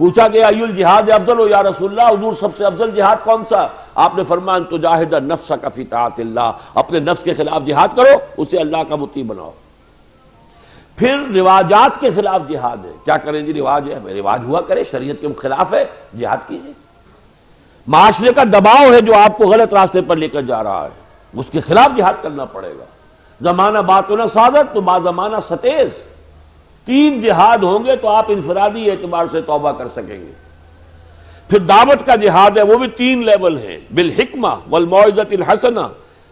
پوچھا گیا ای الجہاد افضل ہو یا رسول اللہ، حضور سب سے افضل جہاد کون سا؟ آپ نے فرمایا ان تجاہد نفسک فی طاعت اللہ، اپنے نفس کے خلاف جہاد کرو، اسے اللہ کا مطیع بناؤ۔ پھر رواجات کے خلاف جہاد ہے، کیا کریں جی رواج ہے، رواج ہوا کرے، شریعت کے خلاف ہے، جہاد کیجیے۔ معاشرے کا دباؤ ہے جو آپ کو غلط راستے پر لے کر جا رہا ہے، اس کے خلاف جہاد کرنا پڑے گا۔ زمانہ باطنہ سعادت تو با زمانہ ستیز، 3 جہاد ہوں گے تو آپ انفرادی اعتبار سے توبہ کر سکیں گے۔ پھر دعوت کا جہاد ہے، وہ بھی 3 لیول ہیں، بالحکمہ والموعظۃ الحسنہ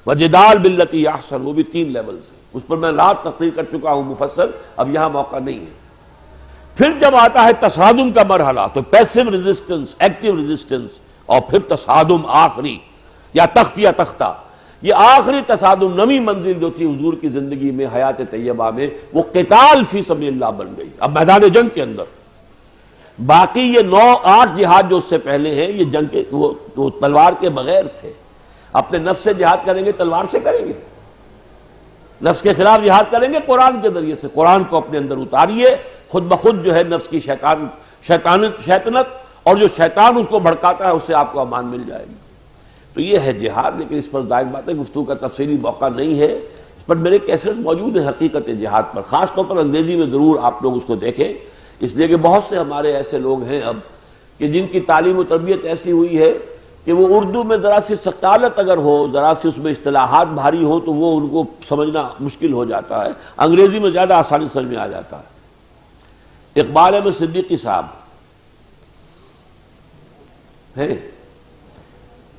وجدال باللتی احسن، وہ بھی 3 لیول ہیں، اس پر میں رات تقریر کر چکا ہوں مفصل، اب یہاں موقع نہیں ہے۔ پھر جب آتا ہے تصادم کا مرحلہ تو پیسو ریزسٹنس، ایکٹیو ریزسٹنس، اور پھر تصادم آخری یا تخت یا تختہ، یہ آخری تصادم، نویں منزل جو تھی حضور کی زندگی میں حیات طیبہ میں، وہ قتال فی سبیل اللہ بن گئی، اب میدان جنگ کے اندر۔ باقی یہ 9-8 جہاد جو اس سے پہلے ہیں، یہ جنگ کے وہ تلوار کے بغیر تھے۔ اپنے نفس سے جہاد کریں گے، تلوار سے کریں گے؟ نفس کے خلاف جہاد کریں گے قرآن کے ذریعے سے، قرآن کو اپنے اندر اتاریے، خود بخود جو ہے نفس کی شیطنت اور جو شیطان اس کو بھڑکاتا ہے اس سے آپ کو امان مل جائے گی. تو یہ ہے جہاد. لیکن اس پر ظاہر بات ہے گفتگو کا تفصیلی موقع نہیں ہے. اس پر میرے کیسٹس موجود ہیں حقیقت جہاد پر، خاص طور پر انگریزی میں ضرور آپ لوگ اس کو دیکھیں، اس لیے کہ بہت سے ہمارے ایسے لوگ ہیں اب کہ جن کی تعلیم و تربیت ایسی ہوئی ہے کہ وہ اردو میں ذرا سی سقالت اگر ہو، ذرا سی اس میں اصطلاحات بھاری ہو تو وہ ان کو سمجھنا مشکل ہو جاتا ہے. انگریزی میں زیادہ آسانی سمجھ میں آ جاتا ہے. اقبال احمد صدیقی صاحب ہیں،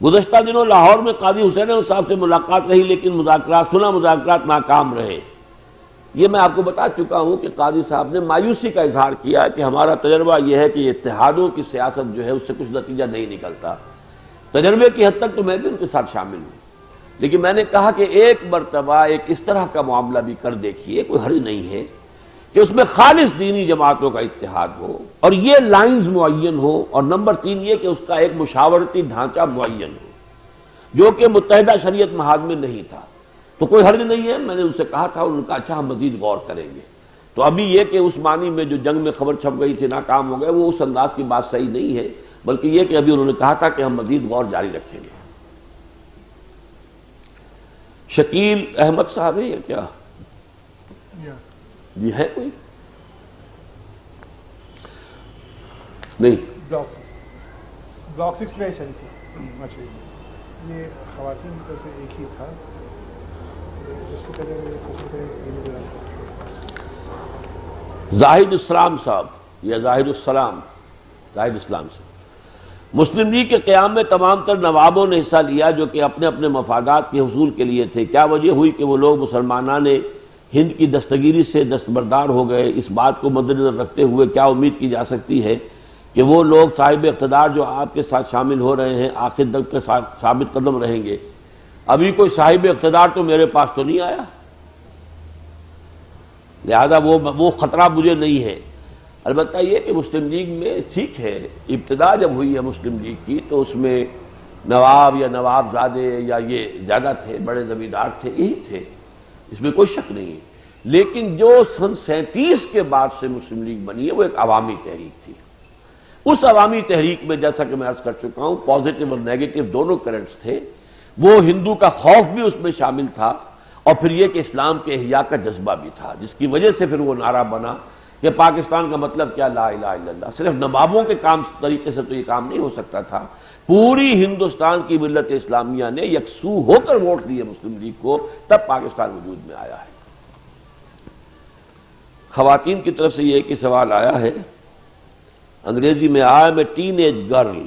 گزشتہ دنوں لاہور میں قاضی حسین احمد صاحب سے ملاقات رہی، لیکن مذاکرات ناکام رہے. یہ میں آپ کو بتا چکا ہوں کہ قاضی صاحب نے مایوسی کا اظہار کیا کہ ہمارا تجربہ یہ ہے کہ اتحادوں کی سیاست جو ہے اس سے کچھ نتیجہ نہیں نکلتا. تجربے کی حد تک تو میں بھی ان کے ساتھ شامل ہوں، لیکن میں نے کہا کہ ایک مرتبہ ایک اس طرح کا معاملہ بھی کر دیکھیے، کوئی حرج نہیں ہے کہ اس میں خالص دینی جماعتوں کا اتحاد ہو اور یہ لائنز معین ہو، اور نمبر 3 یہ کہ اس کا ایک مشاورتی ڈھانچہ معین ہو جو کہ متحدہ شریعت محاذ میں نہیں تھا. تو کوئی حرج نہیں ہے. میں نے ان سے کہا تھا، انہوں نے کہا اچھا ہم مزید غور کریں گے. تو ابھی یہ کہ اس معنی میں جو جنگ میں خبر چھپ گئی تھی ناکام ہو گئے، وہ اس انداز کی بات صحیح نہیں ہے، بلکہ یہ کہ ابھی انہوں نے کہا تھا کہ ہم مزید غور جاری رکھیں گے. شکیل احمد صاحب ہے یا کیا جی ہے کوئی نہیں؟ بلاک 6 میں اچھا یہ خواتین کی طرف سے ایک ہی تھا. اس سے پہلے زاہد اسلام صاحب یا زاہد السلام، زاہد اسلام صاحب، مسلم لیگ کے قیام میں تمام تر نوابوں نے حصہ لیا جو کہ اپنے اپنے مفادات کے حصول کے لیے تھے. کیا وجہ ہوئی کہ وہ لوگ مسلمانان ہند کی دستگیری سے دستبردار ہو گئے؟ اس بات کو مد نظر رکھتے ہوئے کیا امید کی جا سکتی ہے کہ وہ لوگ صاحب اقتدار جو آپ کے ساتھ شامل ہو رہے ہیں آخر تک کے ثابت قدم رہیں گے؟ ابھی کوئی صاحب اقتدار تو میرے پاس تو نہیں آیا، لہذا وہ خطرہ مجھے نہیں ہے. البتہ یہ کہ مسلم لیگ میں ٹھیک ہے، ابتدا جب ہوئی ہے مسلم لیگ کی تو اس میں نواب یا نواب زادے یا یہ زیادہ تھے، بڑے زمیندار تھے، یہی تھے، اس میں کوئی شک نہیں ہے. لیکن جو سن 37 کے بعد سے مسلم لیگ بنی ہے وہ ایک عوامی تحریک تھی. اس عوامی تحریک میں جیسا کہ میں عرض کر چکا ہوں پازیٹو اور نیگیٹو دونوں کرنٹس تھے. وہ ہندو کا خوف بھی اس میں شامل تھا، اور پھر یہ کہ اسلام کے احیاء کا جذبہ بھی تھا، جس کی وجہ سے پھر وہ نعرہ بنا کہ پاکستان کا مطلب کیا، لا الہ الا اللہ. صرف نوابوں کے کام طریقے سے تو یہ کام نہیں ہو سکتا تھا، پوری ہندوستان کی ملت اسلامیہ نے یکسو ہو کر ووٹ دیے مسلم لیگ کو، تب پاکستان وجود میں آیا ہے. خواتین کی طرف سے یہ ایک ہی سوال آیا ہے انگریزی میں. I am a teenage girl,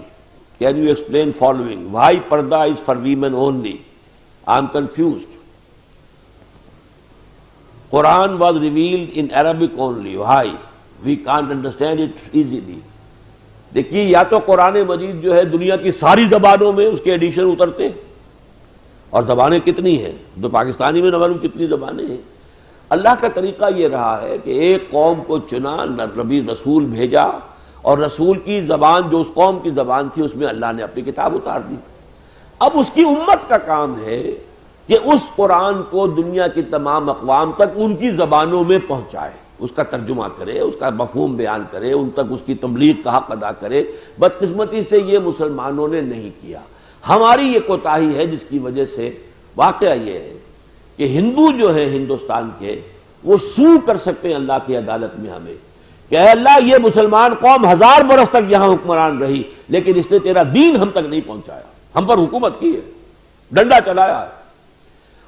can you explain following, why purdah is for women only, I am confused. Quran was revealed in Arabic only. Why? We can't understand it easily. دیکھیے یا تو قرآن مجید جو ہے دنیا کی ساری زبانوں میں اس کے ایڈیشن اترتے ہیں, اور زبانیں کتنی ہیں, تو پاکستانی میں نہ معلوم کتنی زبانیں ہیں. اللہ کا طریقہ یہ رہا ہے کہ ایک قوم کو چنا, نبی رسول بھیجا, اور رسول کی زبان جو اس قوم کی زبان تھی اس میں اللہ نے اپنی کتاب اتار دی. اب اس کی امت کا کام ہے کہ اس قرآن کو دنیا کی تمام اقوام تک ان کی زبانوں میں پہنچائے, اس کا ترجمہ کرے, اس کا مفہوم بیان کرے, ان تک اس کی تبلیغ کا حق ادا کرے. بدقسمتی سے یہ مسلمانوں نے نہیں کیا. ہماری یہ کوتاہی ہے جس کی وجہ سے واقعہ یہ ہے کہ ہندو جو ہیں ہندوستان کے وہ سو کر سکتے ہیں اللہ کی عدالت میں ہمیں کہ اے اللہ یہ مسلمان قوم 1000 برس تک یہاں حکمران رہی لیکن اس نے تیرا دین ہم تک نہیں پہنچایا, ہم پر حکومت کی ہے, ڈنڈا چلایا ہے.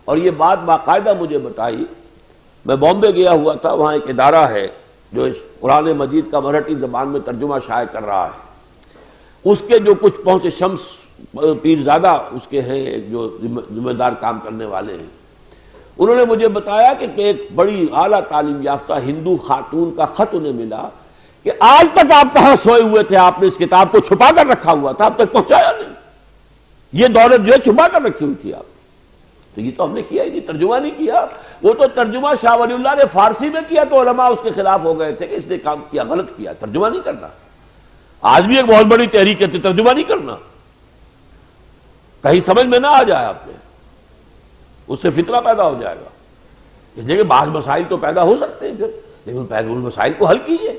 اور یہ بات باقاعدہ مجھے بتائی, میں بامبے گیا ہوا تھا, وہاں ایک ادارہ ہے جو اس قرآن مجید کا مراٹھی زبان میں ترجمہ شائع کر رہا ہے. اس کے جو کچھ پہنچے شمس پیرزادہ اس کے ہیں جو ذمہ دار کام کرنے والے ہیں, انہوں نے مجھے بتایا کہ ایک بڑی اعلیٰ تعلیم یافتہ ہندو خاتون کا خط انہیں ملا کہ آج تک آپ کہاں سوئے ہوئے تھے, آپ نے اس کتاب کو چھپا کر رکھا ہوا تھا, اب تک پہنچایا نہیں, یہ دولت جو ہے چھپا کر رکھی ہوئی تھی آپ. تو یہ تو ہم نے کیا ہی نہیں, ترجمہ نہیں کیا. وہ تو ترجمہ شاہ ولی اللہ نے فارسی میں کیا تو علماء اس کے خلاف ہو گئے تھے کہ اس نے کام کیا, غلط کیا, ترجمہ نہیں کرنا. آج بھی ایک بہت بڑی تحریک ہے ترجمہ نہیں کرنا, کہیں سمجھ میں نہ آ جائے آپ نے, اس سے فتنہ پیدا ہو جائے گا. اس لیے کہ بعض مسائل تو پیدا ہو سکتے ہیں پھر, لیکن ان مسائل کو حل کیجیے.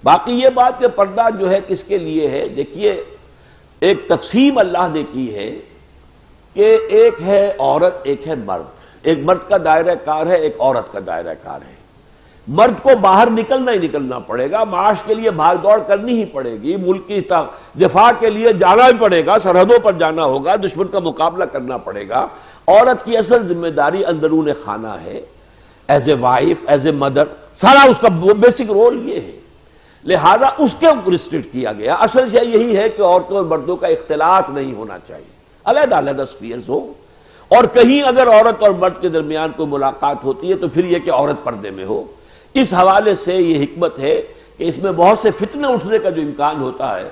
باقی یہ بات کہ پردہ جو ہے کس کے لیے ہے، دیکھیے ایک تقسیم اللہ نے کی ہے کہ ایک ہے عورت، ایک ہے مرد، ایک مرد کا دائرہ کار ہے، ایک عورت کا دائرہ کار ہے۔ مرد کو باہر نکلنا ہی نکلنا پڑے گا، معاش کے لیے بھاگ دوڑ کرنی ہی پڑے گی، ملک کی دفاع کے لیے جانا ہی پڑے گا، سرحدوں پر جانا ہوگا، دشمن کا مقابلہ کرنا پڑے گا۔ عورت کی اصل ذمہ داری اندرون خانہ ہے، as a wife, as a mother, سارا اس کا بیسک رول یہ ہے، لہذا اس کے اوپر ریسٹرکٹ کیا گیا۔ اصل شے یہی ہے کہ عورتوں اور مردوں کا اختلاط نہیں ہونا چاہیے، علیحدہ علیحدہ سفیئرز ہو، اور کہیں اگر عورت اور مرد کے درمیان کوئی ملاقات ہوتی ہے تو پھر یہ کہ عورت پردے میں ہو۔ اس حوالے سے یہ حکمت ہے کہ اس میں بہت سے فتنے اٹھنے کا جو امکان ہوتا ہے،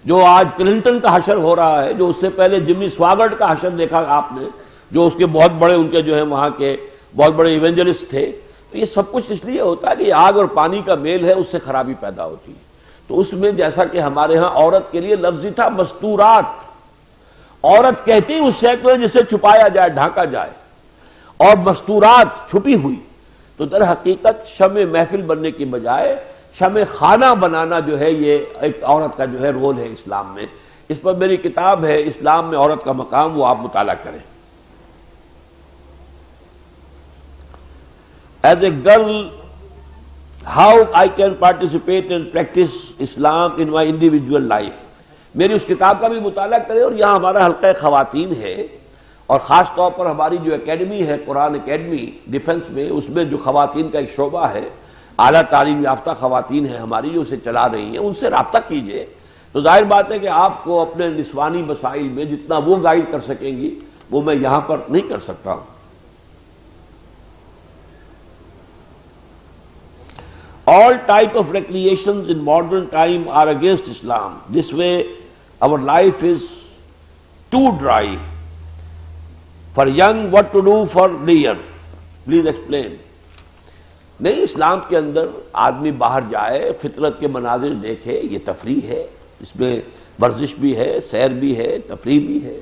جو آج کلنٹن کا حشر ہو رہا ہے، جو اس سے پہلے جمی سواگرٹ کا حشر دیکھا آپ نے، جو اس کے بہت بڑے ان کے جو ہے وہاں کے بہت بڑے ایونجلسٹ تھے، تو یہ سب کچھ اس لیے ہوتا ہے کہ آگ اور پانی کا میل ہے، اس سے خرابی پیدا ہوتی ہے۔ تو اس میں جیسا کہ ہمارے ہاں عورت کے لیے لفظ ہی تھا مستورات، عورت کہتی اس شے کو جسے چھپایا جائے، ڈھانکا جائے، اور مستورات چھپی ہوئی، تو در حقیقت شمع محفل بننے کی بجائے شمع خانہ بنانا جو ہے یہ ایک عورت کا جو ہے رول ہے اسلام میں۔ اس پر میری کتاب ہے اسلام میں عورت کا مقام، وہ آپ مطالعہ کریں۔ As a girl, how I can participate and practice Islam in my individual life. میری اس کتاب کا بھی مطالعہ کریں، اور یہاں ہمارا حلقہ خواتین ہے، اور خاص طور پر ہماری جو اکیڈمی ہے قرآن اکیڈمی ڈیفنس میں، اس میں جو خواتین کا ایک شعبہ ہے، اعلیٰ تعلیم یافتہ خواتین ہیں ہماری جو اسے چلا رہی ہیں، ان سے رابطہ کیجئے۔ تو ظاہر بات ہے کہ آپ کو اپنے نسوانی مسائل میں جتنا وہ گائیڈ کر سکیں گی وہ میں یہاں پر نہیں کر سکتا ہوں۔ All type of recreations in modern time are against Islam. This way our life is too dry. For young, what to do for leisure? Please explain. نہیں، اسلام کے اندر آدمی باہر جائے، فطرت کے مناظر دیکھے، یہ تفریح ہے، اس میں ورزش بھی ہے، سیر بھی ہے، تفریح بھی ہے،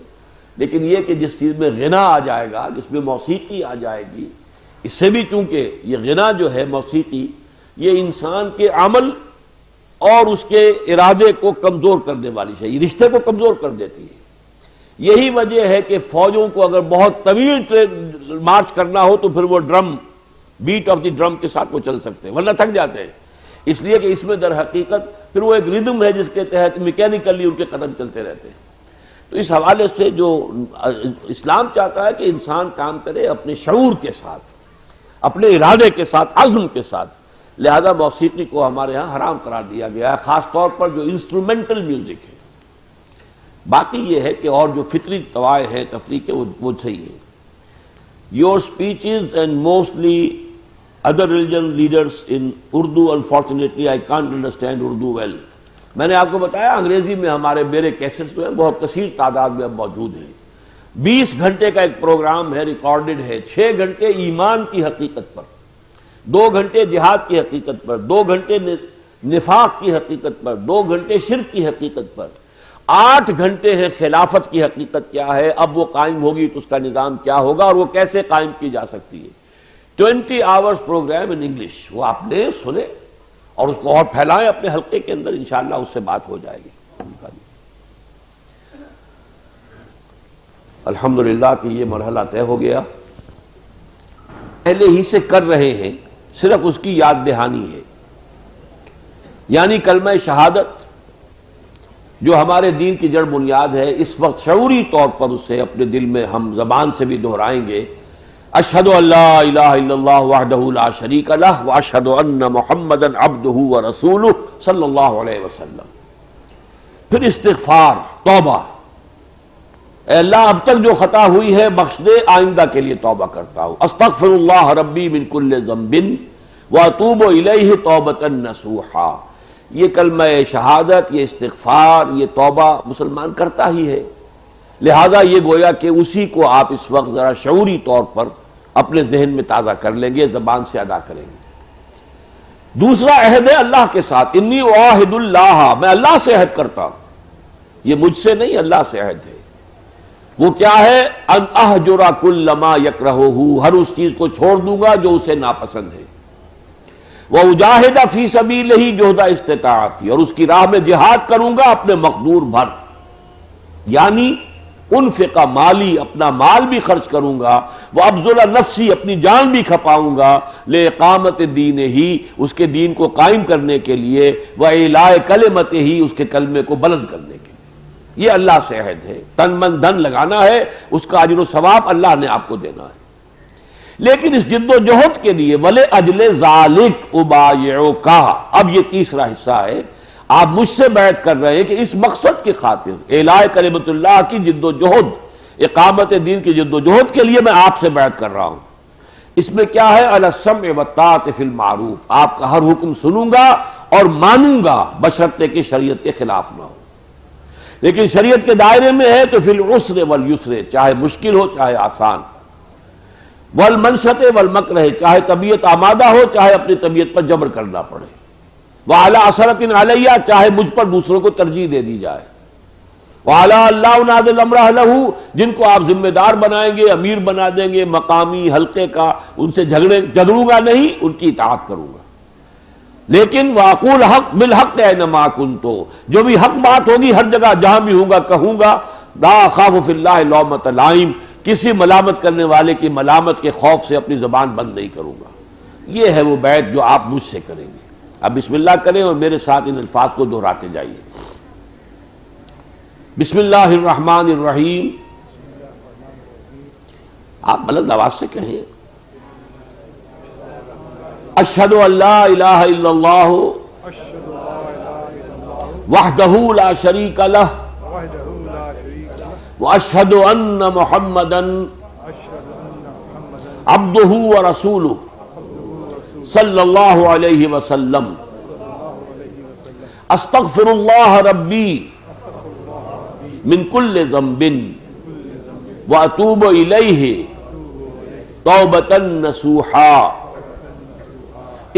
لیکن یہ کہ جس چیز میں غنا آ جائے گا، جس میں موسیقی آ جائے گی، اس سے بھی چونکہ یہ غنا جو ہے موسیقی، یہ انسان کے عمل اور اس کے ارادے کو کمزور کرنے والی ہے، یہ رشتے کو کمزور کر دیتی ہے۔ یہی وجہ ہے کہ فوجوں کو اگر بہت طویل مارچ کرنا ہو تو پھر وہ drum, beat of the drum کے ساتھ وہ چل سکتے ہیں، ورنہ تھک جاتے ہیں، اس لیے کہ اس میں در حقیقت پھر وہ ایک ردم ہے جس کے تحت میکینیکلی ان کے قدم چلتے رہتے ہیں۔ تو اس حوالے سے جو اسلام چاہتا ہے کہ انسان کام کرے اپنے شعور کے ساتھ، اپنے ارادے کے ساتھ، عزم کے ساتھ، لہذا موسیقی کو ہمارے ہاں حرام قرار دیا گیا ہے، خاص طور پر جو انسٹرومنٹل میوزک ہے۔ باقی یہ ہے کہ اور جو فطری توائے ہیں تفریح کے وہ صحیح ہیں۔ Your speeches and mostly other religion leaders in Urdu, unfortunately I can't understand Urdu well. میں نے آپ کو بتایا انگریزی میں ہمارے میرے کیسٹس جو ہیں بہت کثیر تعداد میں اب موجود ہیں۔ 20 گھنٹے کا ایک پروگرام ہے، ریکارڈڈ ہے، 6 گھنٹے ایمان کی حقیقت پر، 2 گھنٹے جہاد کی حقیقت پر، 2 گھنٹے نفاق کی حقیقت پر، 2 گھنٹے شرک کی حقیقت پر، 8 گھنٹے ہیں خلافت کی حقیقت کیا ہے، اب وہ قائم ہوگی تو اس کا نظام کیا ہوگا اور وہ کیسے قائم کی جا سکتی ہے۔ 20 آورز پروگرام ان انگلش، وہ آپ نے سنے اور اس کو اور پھیلائیں اپنے حلقے کے اندر، انشاءاللہ اس سے بات ہو جائے گی۔ الحمدللہ کہ یہ مرحلہ طے ہو گیا، پہلے ہی سے کر رہے ہیں، صرف اس کی یاد دہانی ہے، یعنی کلمہ شہادت جو ہمارے دین کی جڑ بنیاد ہے، اس وقت شعوری طور پر اسے اپنے دل میں ہم زبان سے بھی دہرائیں گے، اشہد ان لا الہ الا اللہ وحدہ لا شریک لہ واشہد ان محمدا عبدہ ورسولہ صلی اللہ علیہ وسلم۔ پھر استغفار، توبہ، اے اللہ اب تک جو خطا ہوئی ہے بخش دے، آئندہ کے لیے توبہ کرتا ہوں، استغفر اللہ ربی من کل ذنب واتوب الیہ توبۃ نصوحا۔ یہ کلمہ شہادت، یہ استغفار، یہ توبہ مسلمان کرتا ہی ہے، لہذا یہ گویا کہ اسی کو آپ اس وقت ذرا شعوری طور پر اپنے ذہن میں تازہ کر لیں گے، زبان سے ادا کریں گے۔ دوسرا عہد ہے اللہ کے ساتھ، انی اعاہد اللہ، میں اللہ سے عہد کرتا ہوں، یہ مجھ سے نہیں، اللہ سے عہد ہے۔ وہ کیا ہے؟ ان اہجر کل ما یکرہہ، ہر اس چیز کو چھوڑ دوں گا جو اسے ناپسند ہے۔ وَأُجَاهِدَ فِي سَبِيلِهِ جُهْدَ اسْتِطَاعَتِي، اور اس کی راہ میں جہاد کروں گا اپنے مقدور بھر، یعنی انفق مالی، اپنا مال بھی خرچ کروں گا، وَأَبْذُلَ نَفْسِي، اپنی جان بھی کھپاؤں گا، لِإِقَامَةِ دِينِهِ، اس کے دین کو قائم کرنے کے لیے، وَإِعْلَاءِ كَلِمَتِهِ، اس کے کلمے کو بلند کرنے کے لیے۔ یہ اللہ سے عہد ہے، تن من دھن لگانا ہے، اس کا اجر و ثواب اللہ نے آپ کو دینا ہے۔ لیکن اس جد و جہد کے لیے وَلِأَجْلِ ذَلِكَ أُبَايِعُكَ، اب یہ تیسرا حصہ ہے، آپ مجھ سے بیعت کر رہے ہیں کہ اس مقصد کی خاطر، اعلاء کلمت اللہ کی جد و جہد، اقامت دین کی جد و جہد کے لیے میں آپ سے بیعت کر رہا ہوں۔ اس میں کیا ہے؟ علی السمع والطاعۃ فی المعروف، آپ کا ہر حکم سنوں گا اور مانوں گا بشرطے کہ شریعت کے خلاف نہ ہو، لیکن شریعت کے دائرے میں ہے تو فی العسر والیسر، چاہے مشکل ہو چاہے آسان، والمنشط والمکرہ، چاہے طبیعت آمادہ ہو چاہے اپنی طبیعت پر جبر کرنا پڑے، وعلی اثرۃ علیہ، چاہے مجھ پر دوسروں کو ترجیح دے دی جائے، وعلی اللہ نازل امرہ لہ، جن کو آپ ذمہ دار بنائیں گے، امیر بنا دیں گے مقامی حلقے کا، ان سے جھگڑوں گا نہیں، ان کی اطاعت کروں گا، لیکن واقول حق بالحق اینما کنت، جو بھی حق بات ہوگی ہر جگہ جہاں بھی ہوں گا کہوں گا، لا اخاف فی اللہ لومۃ لائم، کسی ملامت کرنے والے کی ملامت کے خوف سے اپنی زبان بند نہیں کروں گا۔ یہ ہے وہ بیعت جو آپ مجھ سے کریں گے۔ اب بسم اللہ کریں اور میرے ساتھ ان الفاظ کو دہراتے جائیے۔ بسم اللہ الرحمن الرحیم، آپ بلند آواز سے کہیں، اشہد ان لا الہ الا اللہ وحدہ لا شریک لہ واشہد ان محمدا عبدہ ورسولہ صلی اللہ علیہ وسلم، استغفر اللہ ربی من کل ذنب واتوب الیہ توبۃ نصوحا،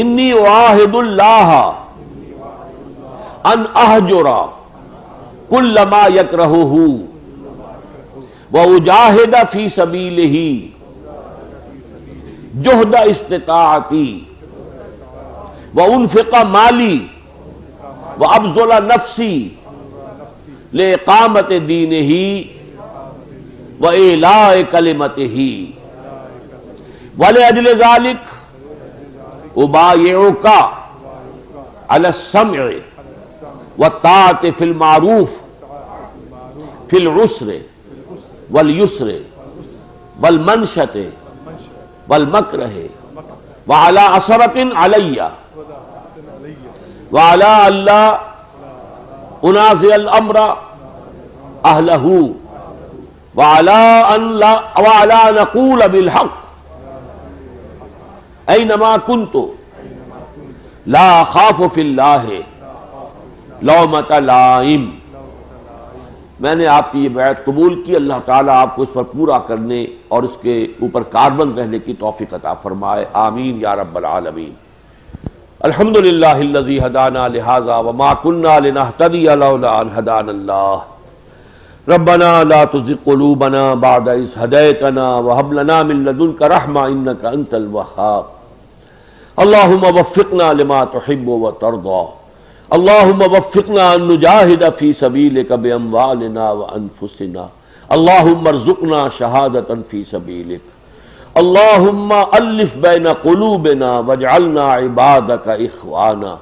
انی اعاہد اللہ ان اہجر کل ما یکرہہ وَأُجَاهِدَ فِي سَبِيلِهِ جُهْدَ اسْتِطَاعَتِي وَأُنْفِقَ مَالِي وَأَبْذُلَ نَفْسِي لِإِقَامَةِ دِينِهِ وَإِعْلَاءِ كَلِمَتِهِ وَلِأَجْلِ ذَلِكَ أُبَايِعُكَ عَلَى السَّمْعِ وَالطَّاعَةِ فِي الْمَعْرُوفِ فِي الْعُسْرِ والیسر والمنشط والمکرہ وعلی اثرۃ علیہ وعلی اللہ انازع الامر اہلہ وعلی ان اقول بالحق اینما کنت لا اخاف فی اللہ لومۃ لائم۔ میں نے آپ کی یہ بیعت قبول کی، اللہ تعالیٰ آپ کو اس پر پورا کرنے اور اس کے اوپر کاربند رہنے کی توفیق عطا فرمائے، آمین یا رب العالمین۔ الحمدللہ الذی ہدانا لہذا وما کنا لنہتدی لولا ان ہدانا اللہ، ربنا لا تزغ قلوبنا بعد اذ ہدیتنا وہب لنا من لدنک رحمہ انک انت الوہاب، اللہم وفقنا لما تحب وترضى، اللہم وفقنا ان نجاہد فی سبیلک باموالنا وانفسنا، اللہم ارزقنا شہادۃ فی سبیلک، اللہم الف بین قلوبنا واجعلنا عبادک اخوانا،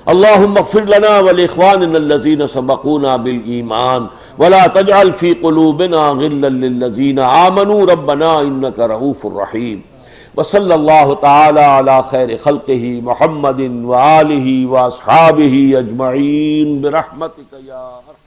اللہم اغفر لنا ولاخواننا الذین سبقونا بالایمان ولا تجعل فی قلوبنا غلا للذین آمنوا ربنا انک رؤوف رحیم، وصلی اللہ تعالی علی خیر خلقہ محمد وآلہ واصحابہ اجمعین برحمتک یا ارحم